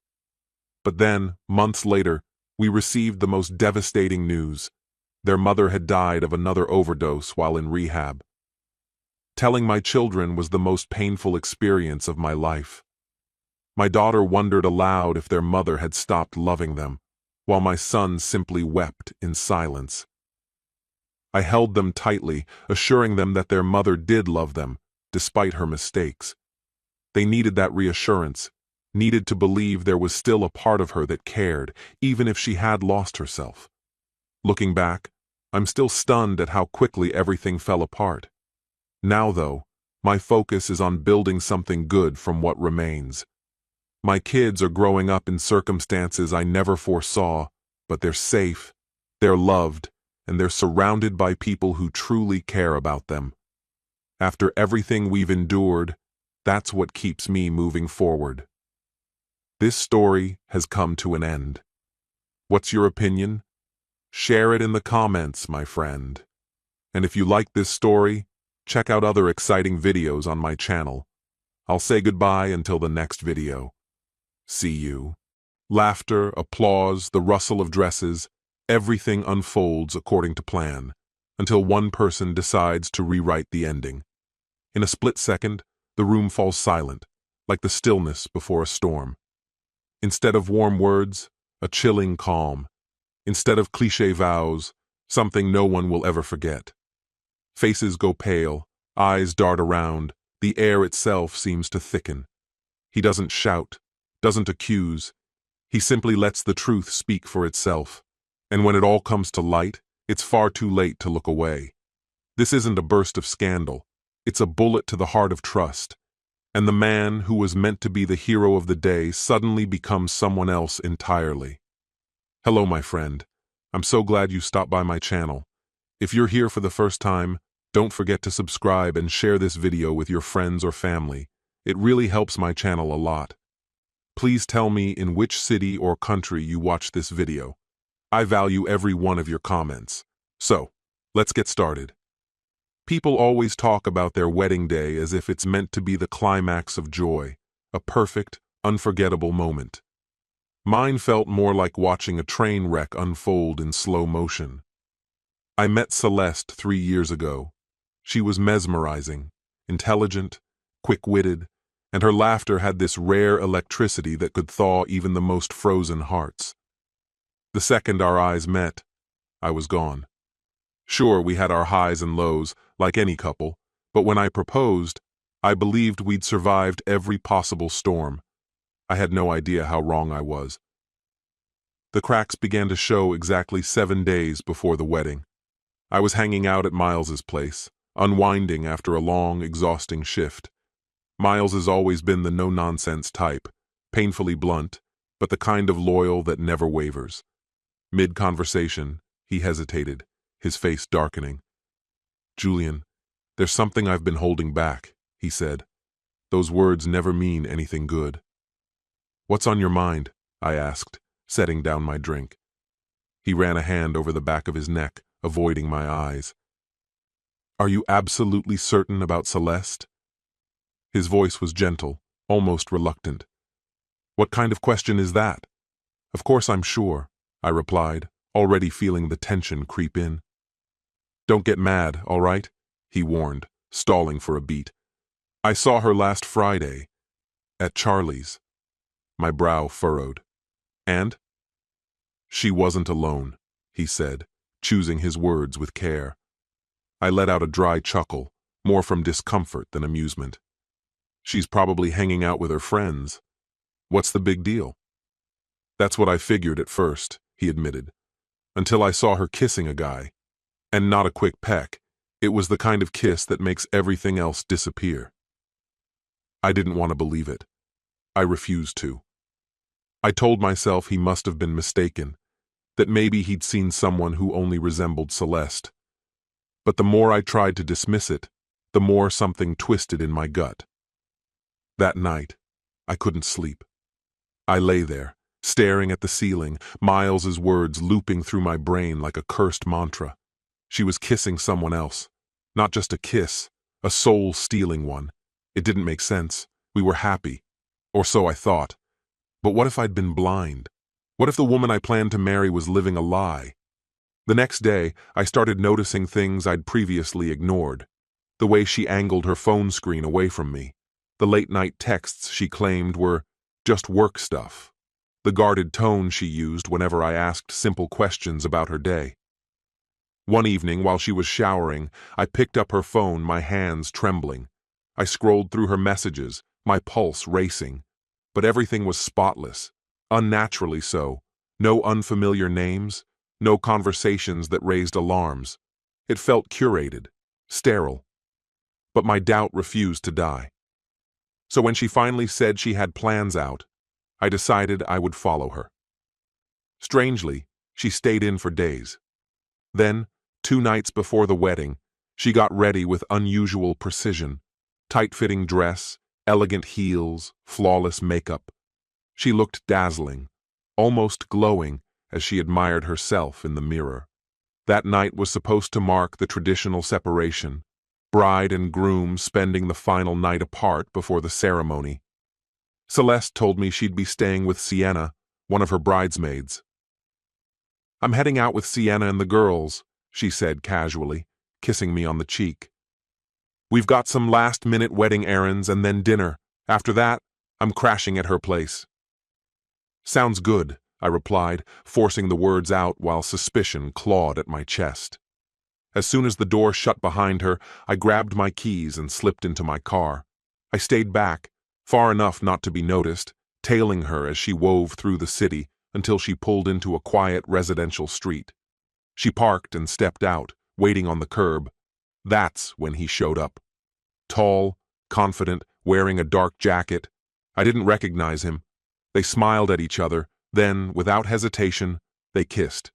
But then, months later, we received the most devastating news. Their mother had died of another overdose while in rehab. Telling my children was the most painful experience of my life. My daughter wondered aloud if their mother had stopped loving them, while my son simply wept in silence. I held them tightly, assuring them that their mother did love them, despite her mistakes. They needed that reassurance, needed to believe there was still a part of her that cared, even if she had lost herself. Looking back, I'm still stunned at how quickly everything fell apart. Now, though, my focus is on building something good from what remains. My kids are growing up in circumstances I never foresaw, but they're safe, they're loved, and they're surrounded by people who truly care about them. After everything we've endured, that's what keeps me moving forward. This story has come to an end. What's your opinion? Share it in the comments, my friend. And if you like this story, check out other exciting videos on my channel. I'll say goodbye until the next video. See you. Laughter, applause, the rustle of dresses, everything unfolds according to plan, until one person decides to rewrite the ending. In a split second, the room falls silent, like the stillness before a storm. Instead of warm words, a chilling calm. Instead of cliché vows, something no one will ever forget. Faces go pale, eyes dart around, the air itself seems to thicken. He doesn't shout, doesn't accuse. He simply lets the truth speak for itself. And when it all comes to light, it's far too late to look away. This isn't a burst of scandal. It's a bullet to the heart of trust. And the man who was meant to be the hero of the day suddenly becomes someone else entirely. Hello, my friend. I'm so glad you stopped by my channel. If you're here for the first time, don't forget to subscribe and share this video with your friends or family. It really helps my channel a lot. Please tell me in which city or country you watch this video. I value every one of your comments. So, let's get started. People always talk about their wedding day as if it's meant to be the climax of joy, a perfect, unforgettable moment. Mine felt more like watching a train wreck unfold in slow motion. I met Celeste 3 years ago. She was mesmerizing, intelligent, quick-witted, and her laughter had this rare electricity that could thaw even the most frozen hearts. The second our eyes met, I was gone. Sure, we had our highs and lows, like any couple, but when I proposed, I believed we'd survived every possible storm. I had no idea how wrong I was. The cracks began to show exactly 7 days before the wedding. I was hanging out at Miles's place, unwinding after a long, exhausting shift. Miles has always been the no-nonsense type, painfully blunt, but the kind of loyal that never wavers. Mid-conversation, he hesitated, his face darkening. "Julian, there's something I've been holding back," he said. "Those words never mean anything good." "What's on your mind?" I asked, setting down my drink. He ran a hand over the back of his neck, avoiding my eyes. "Are you absolutely certain about Celeste?" His voice was gentle, almost reluctant. "What kind of question is that?" "Of course I'm sure," I replied, already feeling the tension creep in. "Don't get mad, all right?" he warned, stalling for a beat. "I saw her last Friday, at Charlie's." My brow furrowed. "And?" "She wasn't alone," he said, choosing his words with care. I let out a dry chuckle, more from discomfort than amusement. "She's probably hanging out with her friends. What's the big deal?" "That's what I figured at first," he admitted, "until I saw her kissing a guy. And not a quick peck. It was the kind of kiss that makes everything else disappear." I didn't want to believe it. I refused to. I told myself he must have been mistaken, that maybe he'd seen someone who only resembled Celeste. But the more I tried to dismiss it, the more something twisted in my gut. That night, I couldn't sleep. I lay there, staring at the ceiling, Miles's words looping through my brain like a cursed mantra. She was kissing someone else. Not just a kiss, a soul-stealing one. It didn't make sense. We were happy. Or so I thought. But what if I'd been blind? What if the woman I planned to marry was living a lie? The next day, I started noticing things I'd previously ignored. The way she angled her phone screen away from me. The late-night texts she claimed were just work stuff. The guarded tone she used whenever I asked simple questions about her day. One evening, while she was showering, I picked up her phone, my hands trembling. I scrolled through her messages, my pulse racing. But everything was spotless, unnaturally so. No unfamiliar names, no conversations that raised alarms. It felt curated, sterile. But my doubt refused to die. So when she finally said she had plans out, I decided I would follow her. Strangely, she stayed in for days. Then, 2 nights before the wedding, she got ready with unusual precision. Tight-fitting dress, elegant heels, flawless makeup. She looked dazzling, almost glowing as she admired herself in the mirror. That night was supposed to mark the traditional separation, bride and groom spending the final night apart before the ceremony. Celeste told me she'd be staying with Sienna, one of her bridesmaids. "I'm heading out with Sienna and the girls," she said casually, kissing me on the cheek. "We've got some last-minute wedding errands and then dinner. After that, I'm crashing at her place." "Sounds good," I replied, forcing the words out while suspicion clawed at my chest. As soon as the door shut behind her, I grabbed my keys and slipped into my car. I stayed back, far enough not to be noticed, tailing her as she wove through the city until she pulled into a quiet residential street. She parked and stepped out, waiting on the curb. That's when he showed up. Tall, confident, wearing a dark jacket. I didn't recognize him. They smiled at each other, then, without hesitation, they kissed.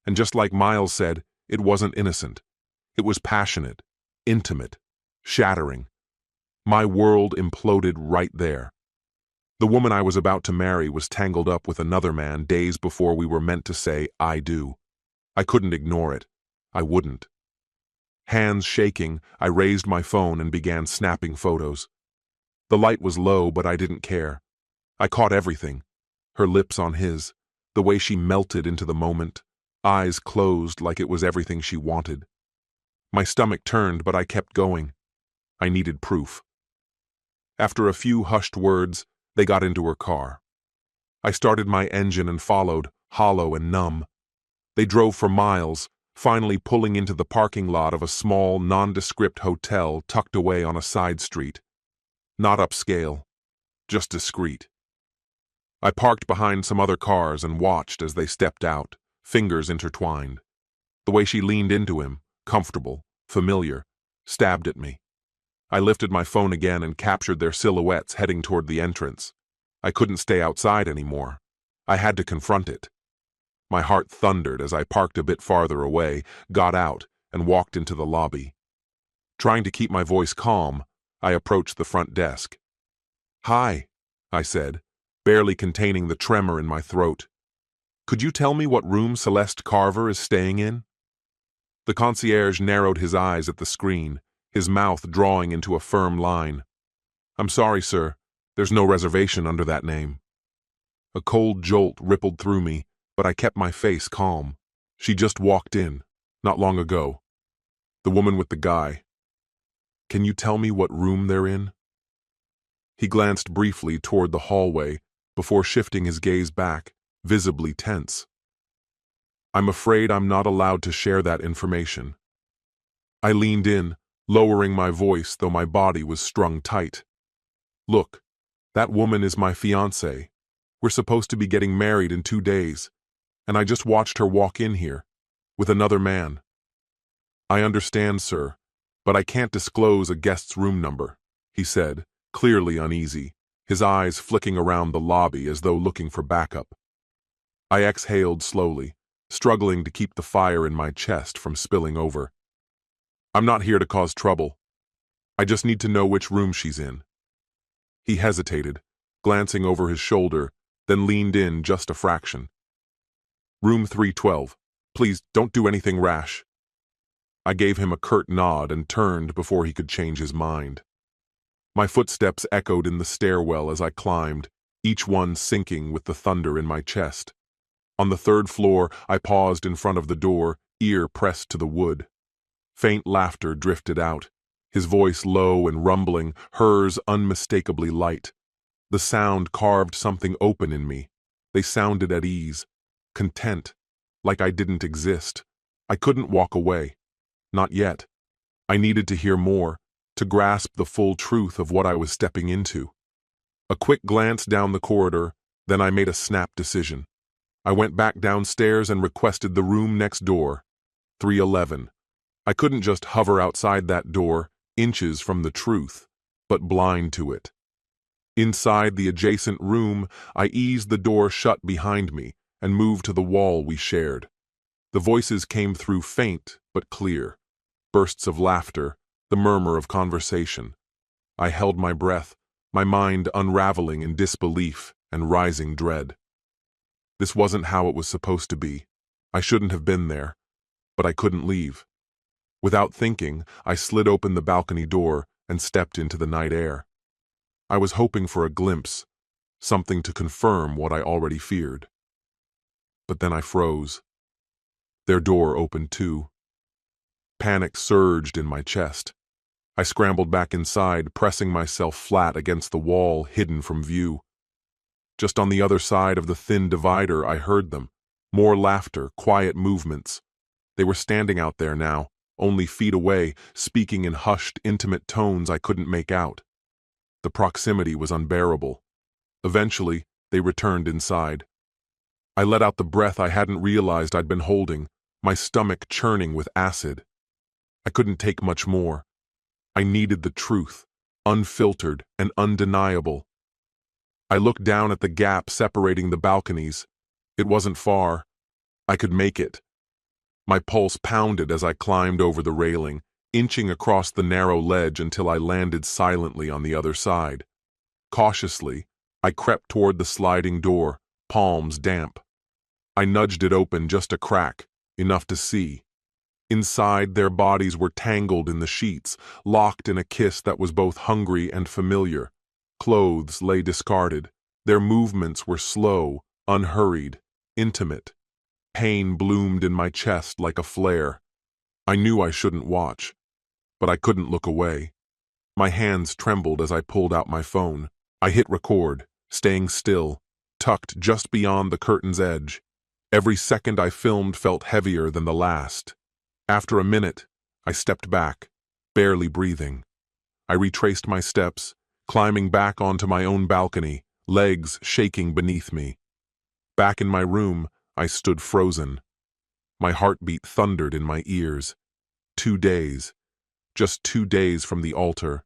And just like Miles said, it wasn't innocent. It was passionate, intimate, shattering. My world imploded right there. The woman I was about to marry was tangled up with another man days before we were meant to say, "I do." I couldn't ignore it. I wouldn't. Hands shaking, I raised my phone and began snapping photos. The light was low, but I didn't care. I caught everything. Her lips on his, the way she melted into the moment, eyes closed like it was everything she wanted. My stomach turned, but I kept going. I needed proof. After a few hushed words, they got into her car. I started my engine and followed, hollow and numb. They drove for miles, finally pulling into the parking lot of a small, nondescript hotel tucked away on a side street. Not upscale, just discreet. I parked behind some other cars and watched as they stepped out, fingers intertwined. The way she leaned into him, comfortable, familiar, stabbed at me. I lifted my phone again and captured their silhouettes heading toward the entrance. I couldn't stay outside anymore. I had to confront it. My heart thundered as I parked a bit farther away, got out, and walked into the lobby. Trying to keep my voice calm, I approached the front desk. "Hi," I said, barely containing the tremor in my throat. "Could you tell me what room Celeste Carver is staying in?" The concierge narrowed his eyes at the screen, his mouth drawing into a firm line. "I'm sorry, sir. There's no reservation under that name." A cold jolt rippled through me, but I kept my face calm. She just walked in, not long ago. The woman with the guy. "Can you tell me what room they're in?" He glanced briefly toward the hallway before shifting his gaze back, visibly tense. "I'm afraid I'm not allowed to share that information." I leaned in, lowering my voice though my body was strung tight. "Look, that woman is my fiancée. We're supposed to be getting married in 2 days, and I just watched her walk in here, with another man." "I understand, sir, but I can't disclose a guest's room number," he said, clearly uneasy, his eyes flicking around the lobby as though looking for backup. I exhaled slowly, struggling to keep the fire in my chest from spilling over. "I'm not here to cause trouble. I just need to know which room she's in." He hesitated, glancing over his shoulder, then leaned in just a fraction. "Room 312. Please don't do anything rash." I gave him a curt nod and turned before he could change his mind. My footsteps echoed in the stairwell as I climbed, each one sinking with the thunder in my chest. On the 3rd floor, I paused in front of the door, ear pressed to the wood. Faint laughter drifted out, his voice low and rumbling, hers unmistakably light. The sound carved something open in me. They sounded at ease, content, like I didn't exist. I couldn't walk away. Not yet. I needed to hear more, to grasp the full truth of what I was stepping into. A quick glance down the corridor, then I made a snap decision. I went back downstairs and requested the room next door, 311. I couldn't just hover outside that door, inches from the truth, but blind to it. Inside the adjacent room, I eased the door shut behind me and moved to the wall we shared. The voices came through faint but clear. Bursts of laughter, the murmur of conversation. I held my breath, my mind unraveling in disbelief and rising dread. This wasn't how it was supposed to be. I shouldn't have been there, but I couldn't leave. Without thinking, I slid open the balcony door and stepped into the night air. I was hoping for a glimpse, something to confirm what I already feared. But then I froze. Their door opened too. Panic surged in my chest. I scrambled back inside, pressing myself flat against the wall, hidden from view. Just on the other side of the thin divider, I heard them. More laughter, quiet movements. They were standing out there now, only feet away, speaking in hushed, intimate tones I couldn't make out. The proximity was unbearable. Eventually, they returned inside. I let out the breath I hadn't realized I'd been holding, my stomach churning with acid. I couldn't take much more. I needed the truth, unfiltered and undeniable. I looked down at the gap separating the balconies. It wasn't far. I could make it. My pulse pounded as I climbed over the railing, inching across the narrow ledge until I landed silently on the other side. Cautiously, I crept toward the sliding door, palms damp. I nudged it open just a crack, enough to see. Inside, their bodies were tangled in the sheets, locked in a kiss that was both hungry and familiar. Clothes lay discarded. Their movements were slow, unhurried, intimate. Pain bloomed in my chest like a flare. I knew I shouldn't watch, but I couldn't look away. My hands trembled as I pulled out my phone. I hit record, staying still, tucked just beyond the curtain's edge. Every second I filmed felt heavier than the last. After a minute, I stepped back, barely breathing. I retraced my steps, climbing back onto my own balcony, legs shaking beneath me. Back in my room, I stood frozen. My heartbeat thundered in my ears. 2 days. Just 2 days from the altar.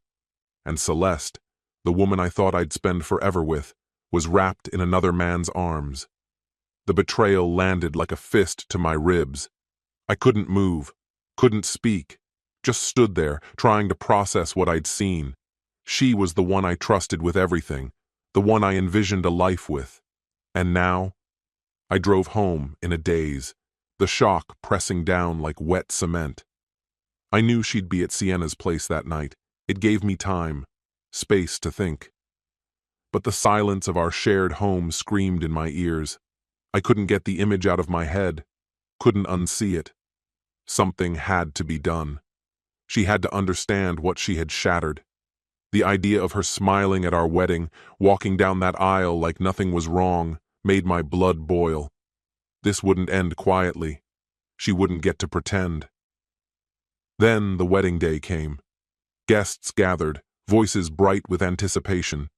And Celeste, the woman I thought I'd spend forever with, was wrapped in another man's arms. The betrayal landed like a fist to my ribs. I couldn't move, couldn't speak, just stood there, trying to process what I'd seen. She was the one I trusted with everything, the one I envisioned a life with. And now? I drove home in a daze, the shock pressing down like wet cement. I knew she'd be at Sienna's place that night. It gave me time, space to think. But the silence of our shared home screamed in my ears. I couldn't get the image out of my head, couldn't unsee it. Something had to be done. She had to understand what she had shattered. The idea of her smiling at our wedding, walking down that aisle like nothing was wrong, made my blood boil. This wouldn't end quietly. She wouldn't get to pretend. Then the wedding day came. Guests gathered, voices bright with anticipation.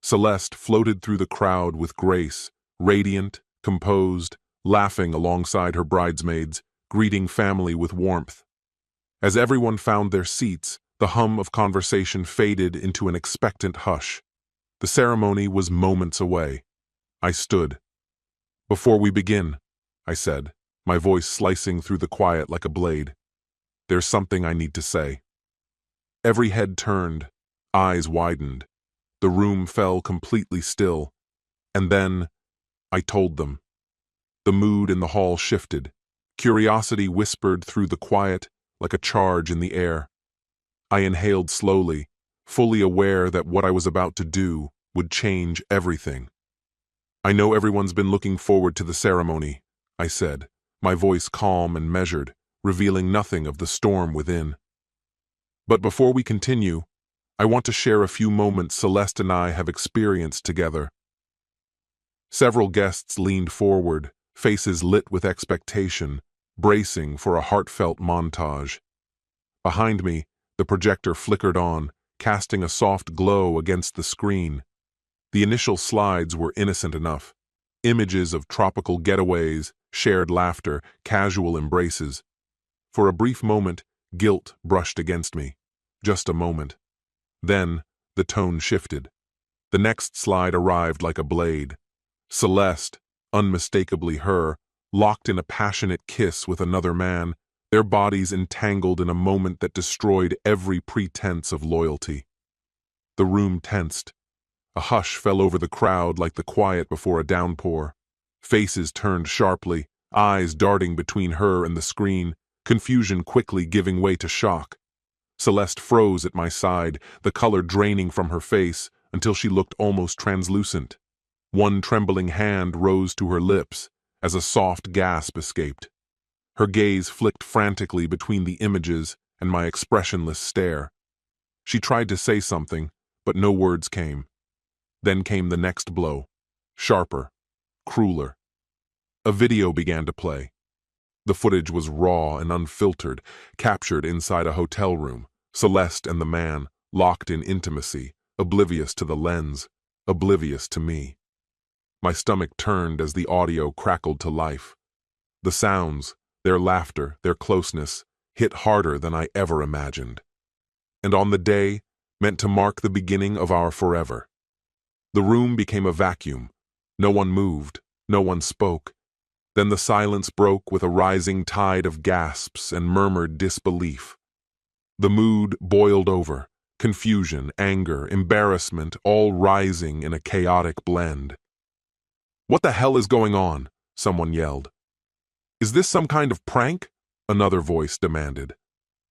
Celeste floated through the crowd with grace, radiant, composed, laughing alongside her bridesmaids, greeting family with warmth. As everyone found their seats, the hum of conversation faded into an expectant hush. The ceremony was moments away. I stood. "Before we begin," I said, my voice slicing through the quiet like a blade, "there's something I need to say." Every head turned, eyes widened. The room fell completely still. And then, I told them. The mood in the hall shifted. Curiosity whispered through the quiet like a charge in the air. I inhaled slowly, fully aware that what I was about to do would change everything. "I know everyone's been looking forward to the ceremony," I said, my voice calm and measured, revealing nothing of the storm within. "But before we continue, I want to share a few moments Celeste and I have experienced together." Several guests leaned forward, faces lit with expectation, bracing for a heartfelt montage. Behind me, the projector flickered on, casting a soft glow against the screen. The initial slides were innocent enough. Images of tropical getaways, shared laughter, casual embraces. For a brief moment, guilt brushed against me. Just a moment. Then, the tone shifted. The next slide arrived like a blade. Celeste, unmistakably her, locked in a passionate kiss with another man, their bodies entangled in a moment that destroyed every pretense of loyalty. The room tensed. A hush fell over the crowd like the quiet before a downpour. Faces turned sharply, eyes darting between her and the screen, confusion quickly giving way to shock. Celeste froze at my side, the color draining from her face until she looked almost translucent. One trembling hand rose to her lips as a soft gasp escaped. Her gaze flicked frantically between the images and my expressionless stare. She tried to say something, but no words came. Then came the next blow, sharper, crueler. A video began to play. The footage was raw and unfiltered, captured inside a hotel room. Celeste and the man, locked in intimacy, oblivious to the lens, oblivious to me. My stomach turned as the audio crackled to life. The sounds, their laughter, their closeness, hit harder than I ever imagined. And on the day, meant to mark the beginning of our forever. The room became a vacuum. No one moved, no one spoke. Then the silence broke with a rising tide of gasps and murmured disbelief. The mood boiled over, confusion, anger, embarrassment, all rising in a chaotic blend. "What the hell is going on?" someone yelled. "Is this some kind of prank?" another voice demanded.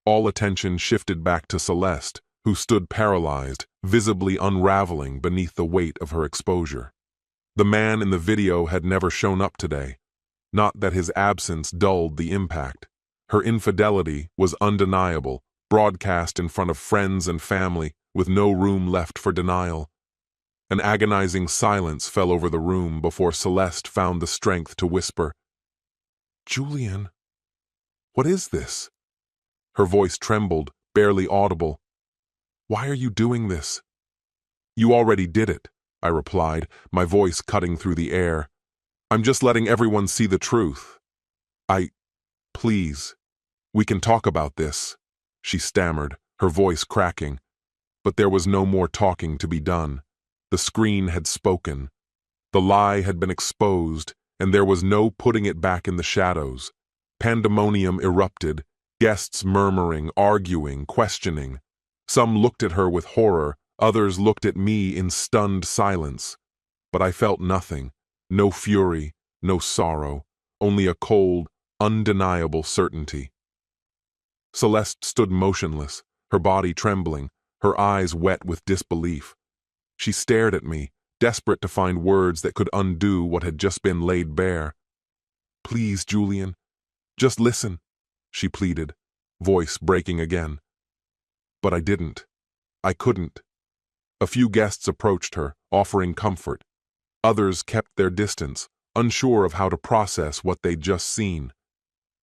All attention shifted back to Celeste, who stood paralyzed, visibly unraveling beneath the weight of her exposure. The man in the video had never shown up today. Not that his absence dulled the impact. Her infidelity was undeniable, broadcast in front of friends and family, with no room left for denial. An agonizing silence fell over the room before Celeste found the strength to whisper, "Julian, what is this?" Her voice trembled, barely audible. "Why are you doing this?" "You already did it," I replied, my voice cutting through the air. "I'm just letting everyone see the truth. Please, we can talk about this," she stammered, her voice cracking. But there was no more talking to be done. The screen had spoken. The lie had been exposed, and there was no putting it back in the shadows. Pandemonium erupted, guests murmuring, arguing, questioning. Some looked at her with horror, others looked at me in stunned silence. But I felt nothing, no fury, no sorrow, only a cold, undeniable certainty. Celeste stood motionless, her body trembling, her eyes wet with disbelief. She stared at me, desperate to find words that could undo what had just been laid bare. "Please, Julian, just listen," she pleaded, voice breaking again. But I didn't. I couldn't. A few guests approached her, offering comfort. Others kept their distance, unsure of how to process what they'd just seen.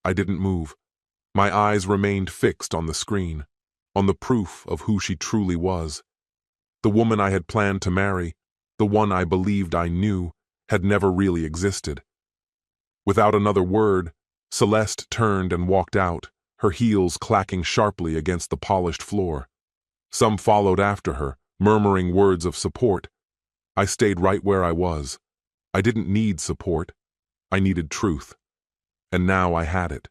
I didn't move. My eyes remained fixed on the screen, on the proof of who she truly was. The woman I had planned to marry, the one I believed I knew, had never really existed. Without another word, Celeste turned and walked out, her heels clacking sharply against the polished floor. Some followed after her, murmuring words of support. I stayed right where I was. I didn't need support. I needed truth. And now I had it.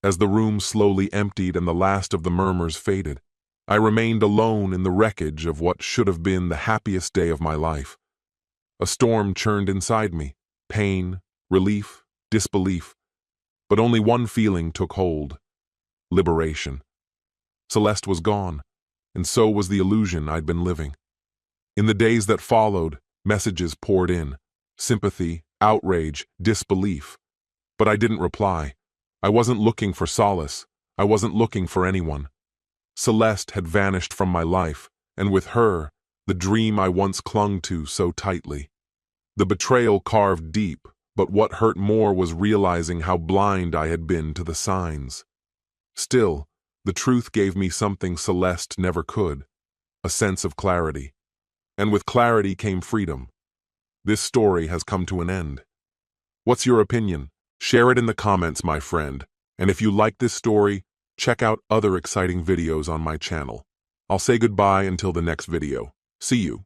As the room slowly emptied and the last of the murmurs faded, I remained alone in the wreckage of what should have been the happiest day of my life. A storm churned inside me, pain, relief, disbelief. But only one feeling took hold: liberation. Celeste was gone, and so was the illusion I'd been living. In the days that followed, messages poured in: sympathy, outrage, disbelief. But I didn't reply. I wasn't looking for solace. I wasn't looking for anyone. Celeste had vanished from my life, and with her, the dream I once clung to so tightly. The betrayal carved deep, but what hurt more was realizing how blind I had been to the signs. Still, the truth gave me something Celeste never could: a sense of clarity. And with clarity came freedom. This story has come to an end. What's your opinion? Share it in the comments, my friend. And if you like this story, check out other exciting videos on my channel. I'll say goodbye until the next video. See you.